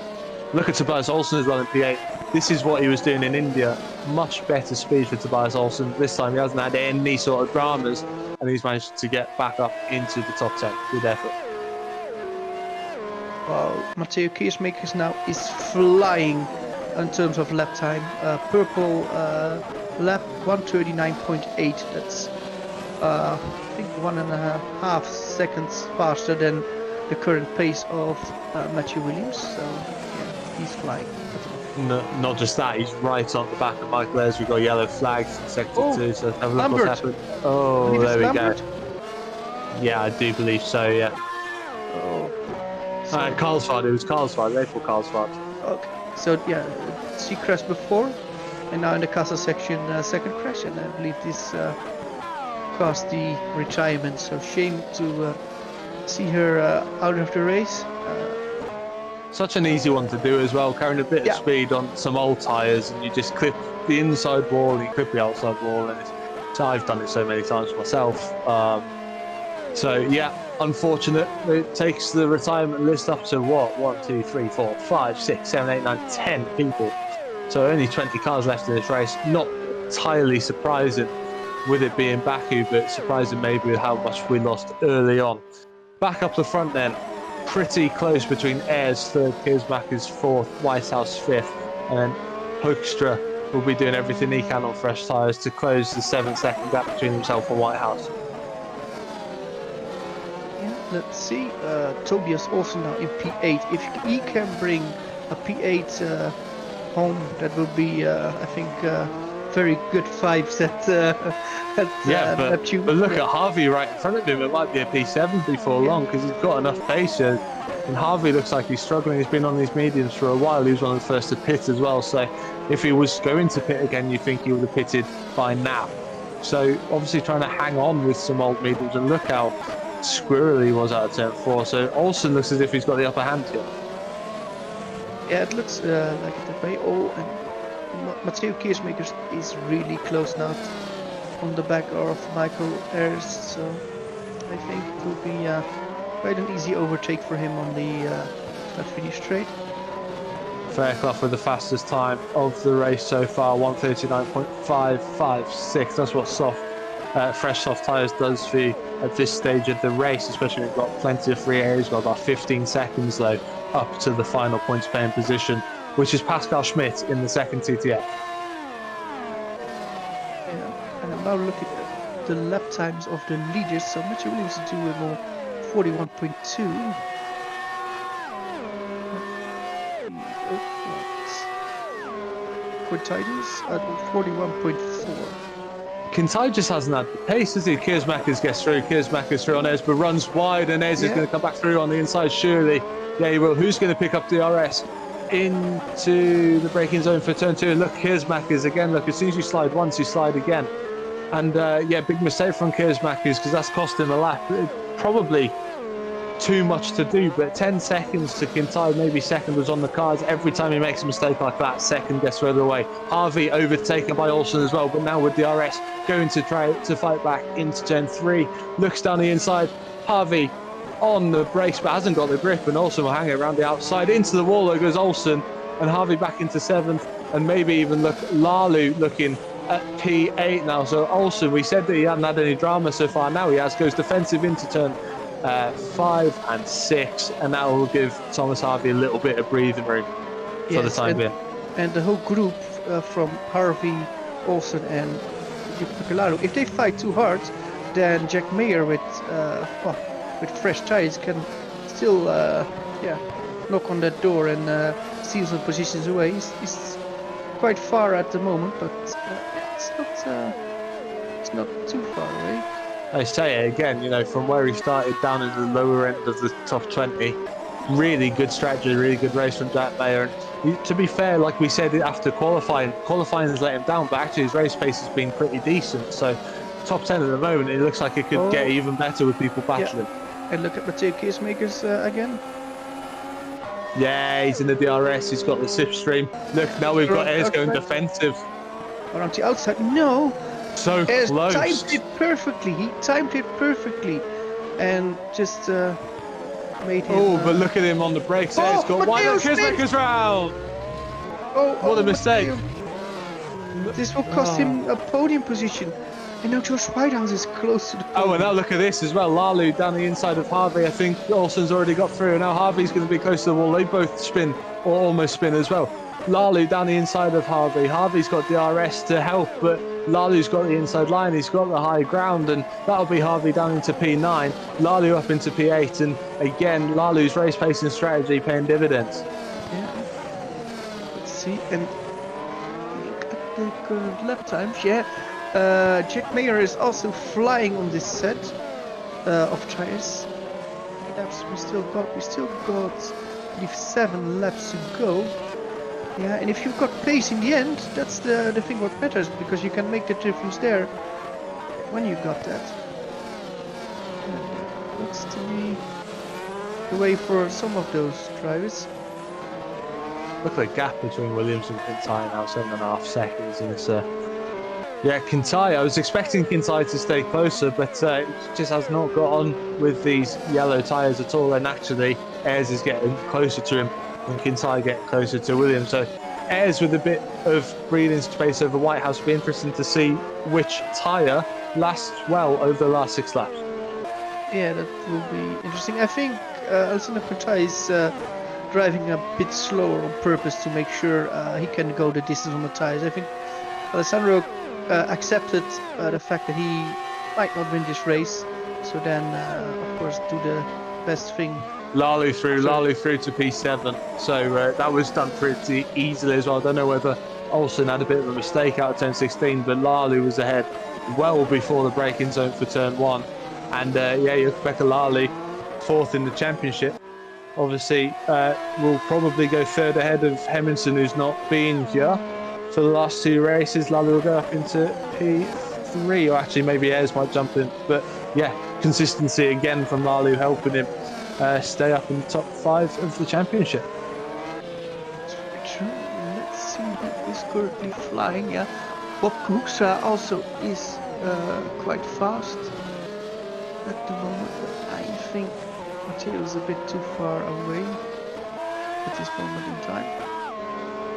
[SPEAKER 1] Look at Tobias Olsen as well in P8. This is what he was doing in India. Much better speed for Tobias Olsen. This time he hasn't had any sort of dramas and he's managed to get back up into the top 10 with effort.
[SPEAKER 2] Well, Matteo Keersmakers now is flying in terms of lap time. Purple lap 139.8. That's I think 1.5 seconds faster than the current pace of Matthew Williams. So yeah, he's flying.
[SPEAKER 1] No, not just that, he's right on the back of Michael Ayres. We've got yellow flags in sector 2, so have a look what's happened. Oh, there we go. Yeah, I do believe so, yeah.
[SPEAKER 2] Oh.
[SPEAKER 1] Carlsford, it was Carlsford, they thought Carlsford.
[SPEAKER 2] Okay, so yeah, she crashed before, and now in the Casa section, second crash, and I believe this caused the retirement. So shame to see her out of the race.
[SPEAKER 1] Such an easy one to do as well, carrying a bit of speed on some old tyres, and you just clip the inside wall, you clip the outside wall, and so I've done it so many times myself. So yeah, unfortunate. It takes the retirement list up to what? 1, 2, 3, 4, 5, 6, 7, 8, 9, 10 people. So only 20 cars left in this race. Not entirely surprising with it being Baku, but surprising maybe with how much we lost early on. Back up the front then. Pretty close between Ayres third, Kiersmacher's fourth, Whitehouse fifth, and then Hoekstra will be doing everything he can on fresh tyres to close the 7-second gap between himself and Whitehouse.
[SPEAKER 2] Yeah, let's see. Tobias also now in P8. If he can bring a P8 home, that would be, I think, very good vibes
[SPEAKER 1] but look at Harvey right in front of him. It might be a P7 before long because he's got enough pace here. And Harvey looks like he's struggling. He's been on these mediums for a while. He was one of the first to pit as well. So if he was going to pit again, you think he would have pitted by now. So obviously trying to hang on with some old mediums, and look how squirrely he was out of turn 4. So Olsen looks as if he's got the upper hand here.
[SPEAKER 2] Yeah, it looks like it that way. Oh, and Matteo Kiersmaker is really close now on the back of Michael Ayres, so I think it will be quite an easy overtake for him on the start-finish straight.
[SPEAKER 1] Fairclough with the fastest time of the race so far, 1:39.556. That's what fresh soft tyres does for you at this stage of the race, especially when you've got plenty of free air. You've got about 15 seconds though up to the final points paying position, which is Pascal Schmidt in the second TTF.
[SPEAKER 2] Yeah, and I'm now looking at the lap times of the leaders. So Matthew Williams is doing 41.2. Quintides at 41.4.
[SPEAKER 1] Kintai just hasn't had the pace, has he? Kiersmacher gets through. Kiersmacher's through on Ayres, but runs wide, and Ayres is going to come back through on the inside, surely. Yeah, he will. Who's going to pick up the RS? Into the braking zone for turn 2, and look, Kiersmacher's again. Look, as soon as you slide once, you slide again, and yeah, big mistake from Kiersmacher's because that's cost him a lap. Probably too much to do, but 10 seconds to Kintai, maybe second was on the cards. Every time he makes a mistake like that, second gets further away. Harvey overtaken by Olsen as well, but now with the RS going to try to fight back into turn 3, looks down the inside. Harvey on the brakes but hasn't got the grip, and Olsen will hang it around the outside. Into the wall there goes Olsen, and Harvey back into 7th, and maybe even look Lalu looking at P8 now. So Olsen, we said that he hadn't had any drama so far, now he has, goes defensive into turn 5 and 6, and that will give Thomas Harvey a little bit of breathing room for the time being.
[SPEAKER 2] And the whole group from Harvey, Olsen and Lalu, if they fight too hard, then Jack Mayer with fresh tyres can still knock on that door and steal some positions away. He's quite far at the moment, but it's not too far away.
[SPEAKER 1] I say it again, you know, from where he started down in the lower end of the top 20, really good strategy, really good race from Jack Mayer. And to be fair, like we said after qualifying has let him down, but actually his race pace has been pretty decent. So top 10 at the moment, it looks like it could get even better with people battling.
[SPEAKER 2] Yeah. And look at Matteo Kiersmaker's again.
[SPEAKER 1] Yeah, he's in the DRS, he's got the slipstream. Look, now we've got Ayres going defensive.
[SPEAKER 2] Around the outside, no!
[SPEAKER 1] So
[SPEAKER 2] Ayres
[SPEAKER 1] close.
[SPEAKER 2] timed it perfectly, he timed it perfectly. And just made him...
[SPEAKER 1] Oh, but look at him on the brakes. Ayres got one. Kiersmaker's round! What a mistake.
[SPEAKER 2] This will cost him a podium position. And now Josh Whitehouse is close to the podium.
[SPEAKER 1] Oh, and now look at this as well. Lalu down the inside of Harvey. I think Olsen's already got through. And now Harvey's going to be close to the wall. They both spin, or almost spin as well. Lalu down the inside of Harvey. Harvey's got DRS to help, but Lalu's got the inside line. He's got the high ground, and that'll be Harvey down into P9. Lalu up into P8, and again, Lalu's race pacing strategy paying dividends.
[SPEAKER 2] Yeah. Let's see, and look at the current lap times. Yeah, Jack Mayer is also flying on this set of tires. Laps we still got, I believe 7 laps to go. Yeah, and if you've got pace in the end, that's the thing what matters, because you can make the difference there when you got that. And looks to be the way for some of those drivers.
[SPEAKER 1] Look at the gap between Williams and Kintai now, 7.5 seconds, and it's yeah, Kintai. I was expecting Kintai to stay closer, but it just has not got on with these yellow tyres at all. And actually, Ayres is getting closer to him, and Kintai getting closer to Williams. So Ayres with a bit of breathing space over Whitehouse. Will be interesting to see which tyre lasts well over the last 6 laps.
[SPEAKER 2] Yeah, that will be interesting. I think Alexander Kintai is driving a bit slower on purpose to make sure he can go the distance on the tyres. I think Alessandro accepted the fact that he might not win this race, so then of course do the best thing.
[SPEAKER 1] Lalu through to P7, so that was done pretty easily as well. I don't know whether Olsen had a bit of a mistake out of turn 16, but Lalu was ahead well before the braking zone for turn 1, and yeah, Rebecca Lalu 4th in the championship. Obviously will probably go 3rd ahead of Hemmingson, who's not been here for the last 2 races. Lalu will go up into P3, or actually maybe Ayres might jump in. But yeah, consistency again from Lalu helping him stay up in the top 5 of the championship.
[SPEAKER 2] Let's see who is currently flying. Yeah, Bob Kukstra also is quite fast at the moment, but I think Matteo is a bit too far away at this moment in time.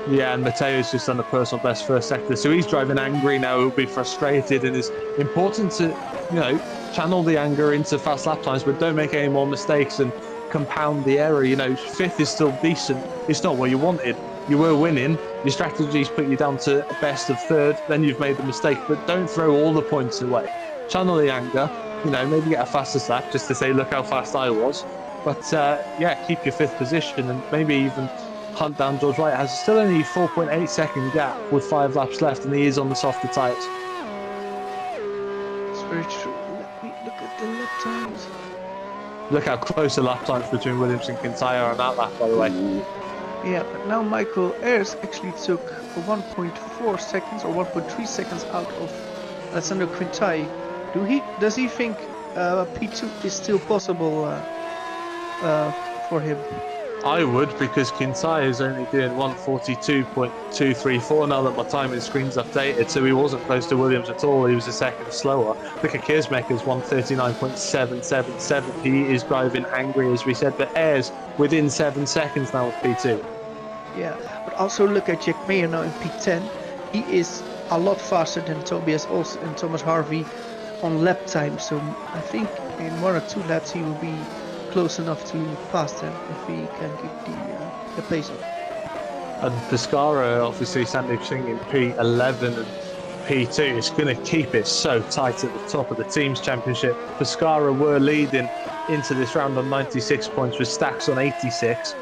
[SPEAKER 1] Yeah, and Matteo's just done a personal best first sector, so he's driving angry now. He'll be frustrated, and it's important to, you know, channel the anger into fast lap times, but don't make any more mistakes and compound the error. You know, 5th is still decent. It's not what you wanted. You were winning. Your strategies put you down to best of 3rd. Then you've made the mistake, but don't throw all the points away. Channel the anger. You know, maybe get a faster lap just to say, look how fast I was. But yeah, keep your 5th position and maybe even hunt down George Whitehouse. Still only 4.8 second gap with 5 laps left, and he is on the softer tyres.
[SPEAKER 2] It's very true. Let me look at the lap times.
[SPEAKER 1] Look how close the lap times between Williams and Kintai are on that lap, by the way.
[SPEAKER 2] Yeah, but now Michael Ayres actually took 1.4 seconds or 1.3 seconds out of Alessandro Quintai. Does he think P2 is still possible for him?
[SPEAKER 1] I would, because Kintai is only doing 142.234 now that my timing screen's updated, so he wasn't close to Williams at all. He was a second slower. Look at Kiersmaker's 139.777. He is driving angry, as we said, but Ayres within 7 seconds now with P2.
[SPEAKER 2] Yeah, but also look at Jack Mayer now in P10. He is a lot faster than Tobias Olsen and Thomas Harvey on lap time, so I think in 1 or 2 laps he will be close enough to pass them if he can keep the pace up.
[SPEAKER 1] And Pescara, obviously Sandeep Singh in P11 and P2 is going to keep it so tight at the top of the team's championship. Pescara were leading into this round on 96 points with Stacks on 86,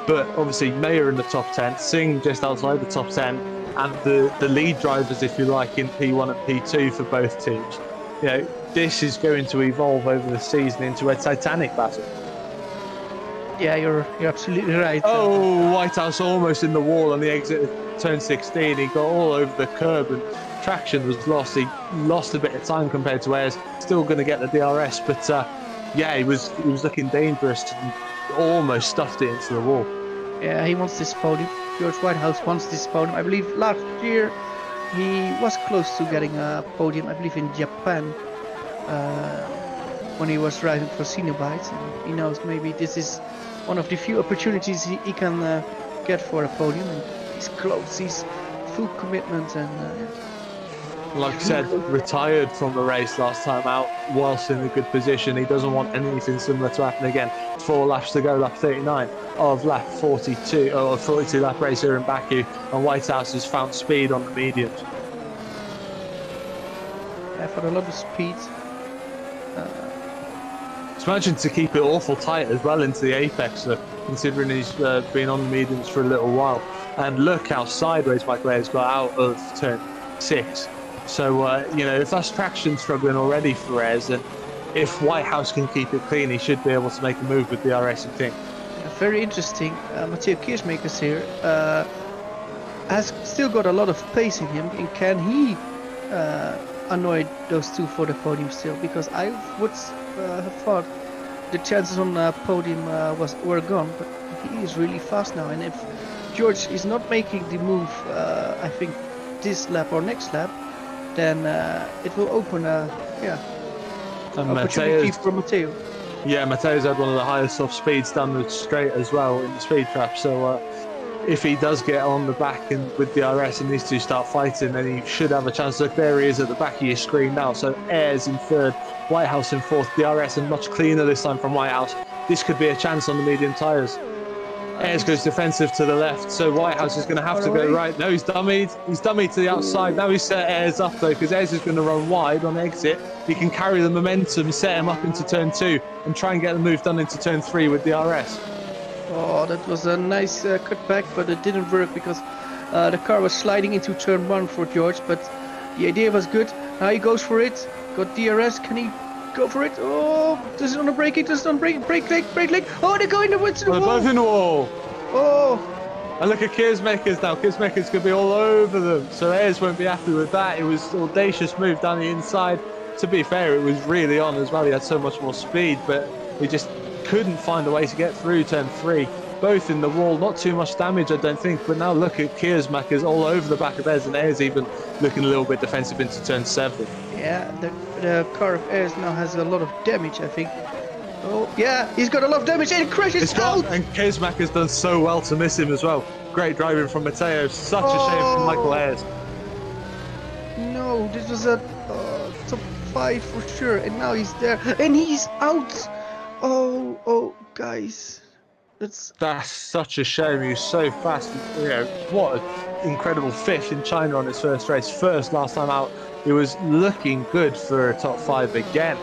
[SPEAKER 1] but obviously Mayer in the top 10, Singh just outside the top 10, and the lead drivers, if you like, in P1 and P2 for both teams. You know, this is going to evolve over the season into a titanic battle.
[SPEAKER 2] Yeah, you're absolutely right.
[SPEAKER 1] Oh, Whitehouse almost in the wall on the exit of turn 16. He got all over the curb and traction was lost. He lost a bit of time compared to Ayres. Still going to get the DRS, but yeah, he was looking dangerous and almost stuffed it into the wall.
[SPEAKER 2] Yeah, he wants this podium. George Whitehouse wants this podium. I believe last year he was close to getting a podium, I believe in Japan, when he was driving for Cenobite, and he knows maybe this is one of the few opportunities he can get for a podium, and he's close, he's full commitment, and
[SPEAKER 1] Like I said, retired from the race last time out, whilst in a good position. He doesn't want anything similar to happen again. 4 laps to go, lap 39 of lap 42, or 42 lap race here in Baku, and Whitehouse has found speed on the mediums.
[SPEAKER 2] I've had a lot of speed.
[SPEAKER 1] It's managing to keep it awful tight as well into the apex, considering he's been on the mediums for a little while. And look how sideways Michael Ayres got out of turn 6. So, you know, if that's traction struggling already for Ayres, and if Whitehouse can keep it clean, he should be able to make a move with the RS, I think.
[SPEAKER 2] Yeah, very interesting. Matteo Kiersmakers here has still got a lot of pace in him, and can he annoy those two for the podium still? Because I would have thought the chances on the podium were gone, but he is really fast now. And if George is not making the move, I think this lap or next lap, then it will open opportunity for Matteo.
[SPEAKER 1] Yeah, Matteo's had one of the highest off speeds down the straight as well in the speed trap. So if he does get on the back and with the RS and these two start fighting, then he should have a chance. Look, there he is at the back of your screen now. So Ayres in third, Whitehouse in fourth. The RS and much cleaner this time from Whitehouse. This could be a chance on the medium tyres. Ayres goes defensive to the left, so Whitehouse is going to have to go right. No, he's dummied. He's dummied to the outside. Now he's set Ayres up though, because Ayres is going to run wide on exit. He can carry the momentum, set him up into turn 2, and try and get the move done into turn 3 with the RS.
[SPEAKER 2] Oh, that was a nice cutback, but it didn't work because the car was sliding into turn 1 for George. But the idea was good. Now he goes for it. Got DRS. Can he go for it? Oh, this is on the braking. This is on brake leg. Oh, they're going into the wall.
[SPEAKER 1] They're both in the wall.
[SPEAKER 2] Oh.
[SPEAKER 1] And look at Kiersmakers now. Kiersmakers could be all over them. So Ayres won't be happy with that. It was an audacious move down the inside. To be fair, it was really on as well. He had so much more speed, but he just couldn't find a way to get through turn 3. Both in the wall, not too much damage, I don't think. But now look at Kiersmakers all over the back of Ayres, and Ayres even looking a little bit defensive into turn 7.
[SPEAKER 2] Yeah, the car of Ayres now has a lot of damage, I think. Oh, yeah, he's got a lot of damage and he crashes out!
[SPEAKER 1] And Kiersmakers done so well to miss him as well. Great driving from Matteo. Such a shame from Michael Ayres.
[SPEAKER 2] No, this was a top 5 for sure, and now he's there, and he's out! Oh, guys. That's
[SPEAKER 1] such a shame. He was so fast. You know, what an incredible fifth in China on his first race. First, last time out, he was looking good for a top 5 again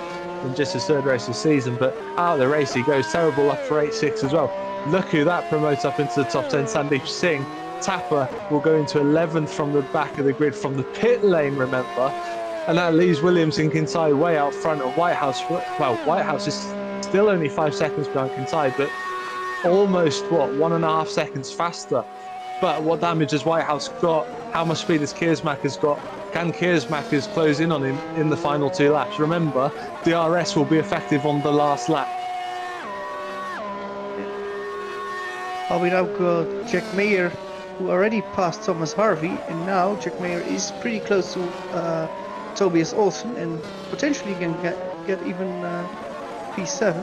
[SPEAKER 1] in just his third race this season. But out of the race he goes. Terrible up for 8.6 as well. Look who that promotes up into the top 10. Sandeep Singh. Tapper will go into 11th from the back of the grid from the pit lane, remember. And that leaves Williams and Kintai way out front of Whitehouse. Well, Whitehouse is still only 5 seconds behind Kintai, but almost 1.5 seconds faster. But what damage has Whitehouse got? How much speed has Kiersmakers got? Can Kiersmakers close in on him in the final 2 laps? Remember, DRS will be effective on the last lap.
[SPEAKER 2] we now got Jack Mayer, who already passed Thomas Harvey, and now Jack Mayer is pretty close to Tobias Olsen, and potentially can get even P7.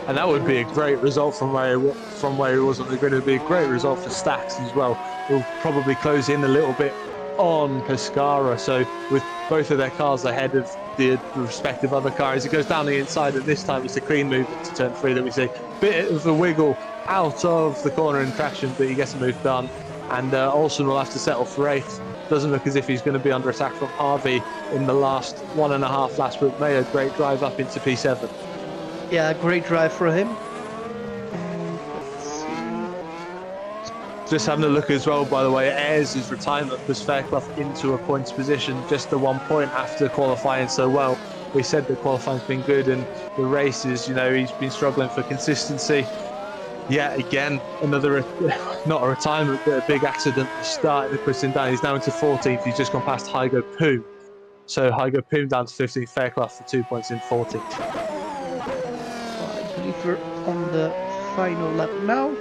[SPEAKER 1] And that would be a great result from where he was on the grid. It would be a great result for Stax as well. He'll probably close in a little bit on Pescara. So with both of their cars ahead of the respective other cars, it goes down the inside, and this time it's a clean move into turn 3 that we see. Bit of a wiggle out of the corner in traction, but he gets a move done. And Olsen will have to settle for 8th. Doesn't look as if he's going to be under attack from Harvey in the last 1.5 laps, but made a great drive up into P7.
[SPEAKER 2] Yeah, great drive for him.
[SPEAKER 1] Just having a look as well, by the way, Ayres' retirement puts Fairclough into a points position, just the 1 point after qualifying so well. We said that qualifying's been good, and the races, you know, he's been struggling for consistency. Yeah, again, another, not a retirement, but a big accident at the start in the Kristen down. He's now into 14th. He's just gone past Hygo Poom. So Hygo Poom down to 15th, Fairclough for 2 points in 14th.
[SPEAKER 2] I believe we're on the final lap now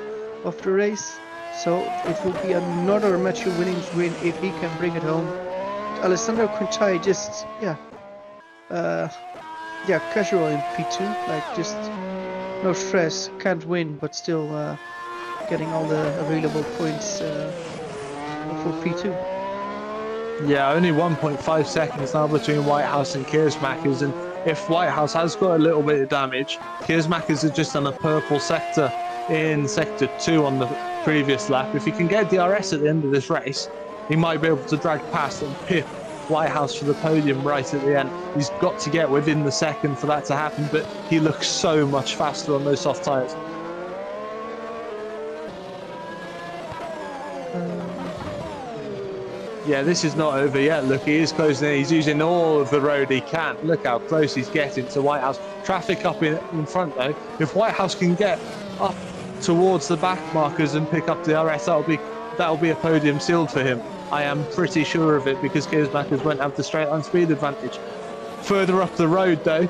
[SPEAKER 2] of the race. So it will be another Matthew Williams win if he can bring it home. Alessandro Quintai just, casual in P2, like just no stress, can't win, but still getting all the available points for P2.
[SPEAKER 1] Yeah, only 1.5 seconds now between Whitehouse and Keersmakers, and if Whitehouse has got a little bit of damage, Keersmakers are just on a purple sector in sector 2 on the previous lap. If he can get DRS at the end of this race, he might be able to drag past and pip Whitehouse for the podium right at the end. He's got to get within the second for that to happen, but he looks so much faster on those soft tyres. Yeah, this is not over yet. Look, he is closing in. He's using all of the road he can. Look how close he's getting to Whitehouse. Traffic up in front, though. If Whitehouse can get up towards the back markers and pick up the RS, that'll be a podium sealed for him. I am pretty sure of it, because Keersmakers won't have the straight line speed advantage. Further up the road, though,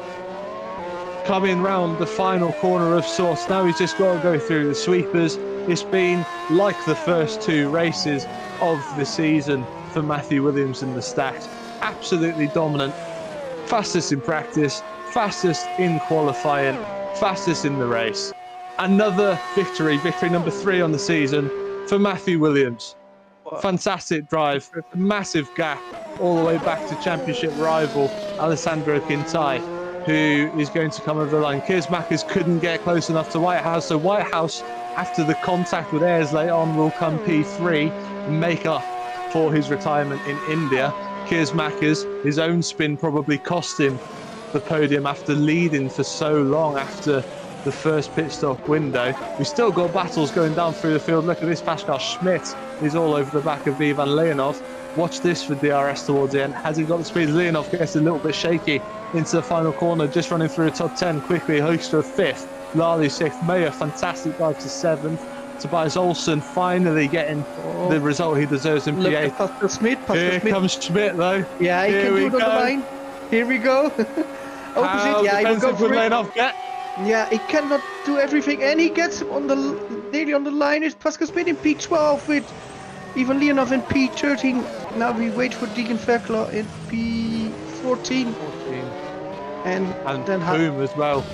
[SPEAKER 1] coming round the final corner of sorts. Now he's just got to go through the sweepers. It's been like the first 2 races of the season for Matthew Williams in the stacks. Absolutely dominant. Fastest in practice, fastest in qualifying, fastest in the race. Another victory number 3 on the season for Matthew Williams. Fantastic drive, massive gap all the way back to championship rival Alessandro Quintai, who is going to come over the line. Keersmakers couldn't get close enough to Whitehouse, so Whitehouse, after the contact with Ayres later on, will come P3 and make up for his retirement in India. Keersmakers, his own spin probably cost him the podium after leading for so long after the first pit stop window. We've still got battles going down through the field. Look at this fast car. Schmidt is all over the back of Ivan Leonov. Watch this for DRS towards the end. Has he got the speed? Leonov gets a little bit shaky into the final corner, just running through the top 10 quickly. Hoekstra 5th, Lally 6th, Mayer, fantastic dive to 7th. Tobias Olsen finally getting the result he deserves in
[SPEAKER 2] Look
[SPEAKER 1] P8.
[SPEAKER 2] at Pascal Schmidt.
[SPEAKER 1] Here comes Schmidt, though.
[SPEAKER 2] Yeah, he can do it on the line. Here we go. Opposite. Yeah, he will go for it. Yeah, he cannot do everything, and he gets him on the nearly on the line. It's Pascal Schmidt in P12 with Ivan Leonov in P13. Now we wait for Deegan Verkla in P14. And then
[SPEAKER 1] Boom as well.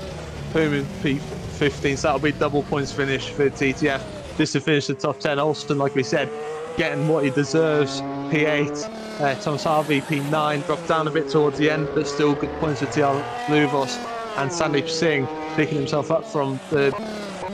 [SPEAKER 1] Boom in P15. So that'll be double points finish for TTF just to finish the top 10. Alston, like we said, getting what he deserves. P8. Thomas Harvey, P9. Dropped down a bit towards the end, but still good points for TL Luvos. And Sandeep Singh picking himself up from the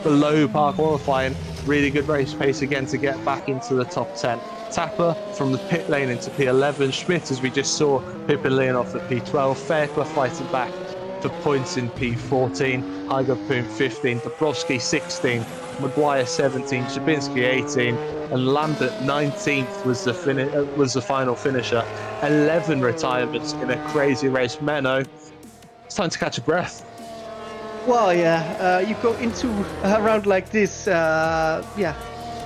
[SPEAKER 1] below par qualifying. Really good race pace again to get back into the top 10. Tapper from the pit lane into P11. Schmidt, as we just saw, Pippin Leonov at P12. Fairclough fighting back for points in P14. Heigerpoon 15. Dabrowski 16. Maguire 17. Szczebinski 18. And Lambert 19th was the final finisher. 11 retirements in a crazy race. Menno, it's time to catch a breath.
[SPEAKER 2] Well, yeah, you go into a round like this, yeah,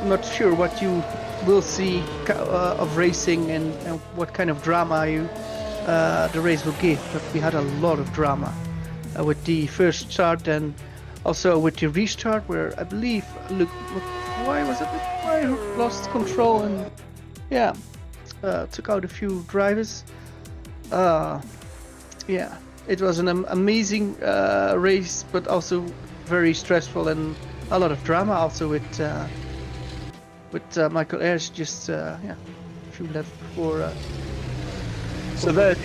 [SPEAKER 2] I'm not sure what you will see of racing and what kind of drama the race will give, but we had a lot of drama with the first start and also with the restart, where I believe why was it? Why lost control and yeah, took out a few drivers. Yeah. It was an amazing race, but also very stressful and a lot of drama. Also with Michael Ayres just a few laps before.
[SPEAKER 1] So there's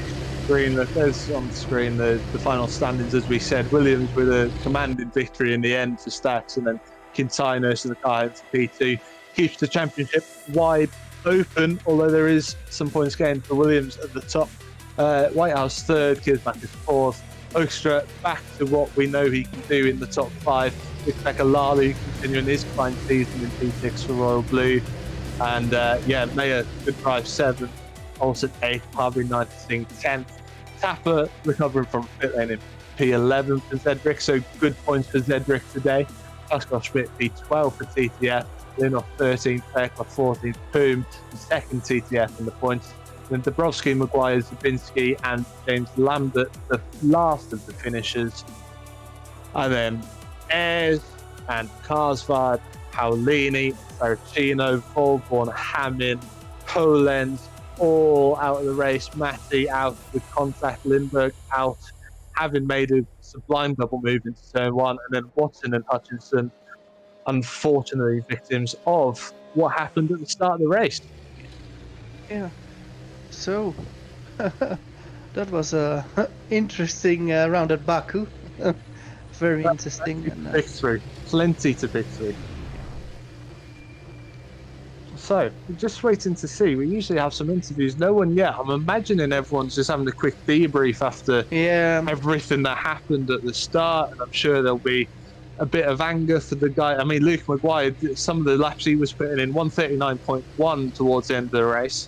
[SPEAKER 1] on the screen the final standings, as we said. Williams with a commanding victory in the end for Stacks, and then Quintai nursing the car into P2 keeps the championship wide open. Although there is some points gained for Williams at the top. Whitehouse 3rd, Keersmakers 4th. Hoekstra back to what we know he can do in the top 5. Rebecca Lally continuing his fine season in P6 for Royal Blue. And Mayer, good drive 7th. Olsen 8th, Harvey 9th, Singh 10th. Tapper recovering from pit lane in P11 for Zedrick, so good points for Zedrick today. Pascal Schmidt P12 for TTF. Leonov 13th, Fairclough 14th, Poom, second TTF in the points. Then Dabrowski, Maguire, Zabinski, and James Lambert, the last of the finishers. And then Ayres and Karsvard, Paolini, Saracino, Volborn, Hammond, Polenz, all out of the race. Matty out with contact, Lindbergh out, having made a sublime double move into turn 1. And then Watson and Hutchinson, unfortunately, victims of what happened at the start of the race.
[SPEAKER 2] Yeah. So that was a interesting round at Baku. Very interesting. And,
[SPEAKER 1] Pick through. Plenty to pick through. So, we're just waiting to see. We usually have some interviews. No one yet. I'm imagining everyone's just having a quick debrief after
[SPEAKER 2] yeah,
[SPEAKER 1] everything that happened at the start, and I'm sure there'll be a bit of anger for the guy. I mean, Luke Maguire, some of the laps he was putting in 139.1 towards the end of the race.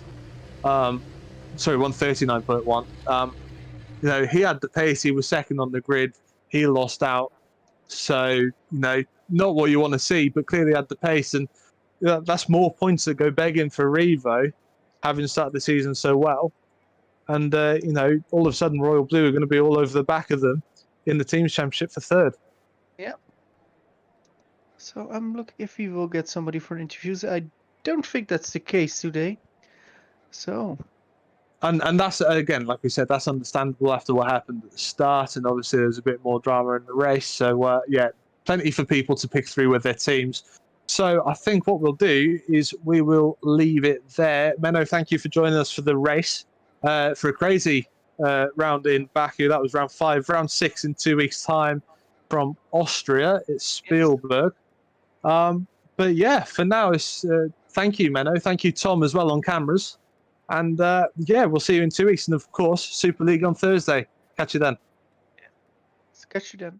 [SPEAKER 1] Sorry, 139.1. He had the pace. He was second on the grid. He lost out. So, not what you want to see, but clearly had the pace. And that's more points that go begging for Revo, having started the season so well. And, all of a sudden, Royal Blue are going to be all over the back of them in the Teams Championship for third.
[SPEAKER 2] yeah. So I'm looking if we will get somebody for interviews. I don't think that's the case today. So.
[SPEAKER 1] And that's, again, like we said, that's understandable after what happened at the start. And obviously, there's a bit more drama in the race. So, plenty for people to pick through with their teams. So I think what we'll do is we will leave it there. Menno, thank you for joining us for the race, for a crazy round in Baku. That was round 5, round 6 in 2 weeks' time from Austria. It's Spielberg. But yeah, for now, it's thank you, Menno. Thank you, Tom, as well on cameras. And we'll see you in 2 weeks. And of course, Super League on Thursday. Catch you then.
[SPEAKER 2] Catch you then.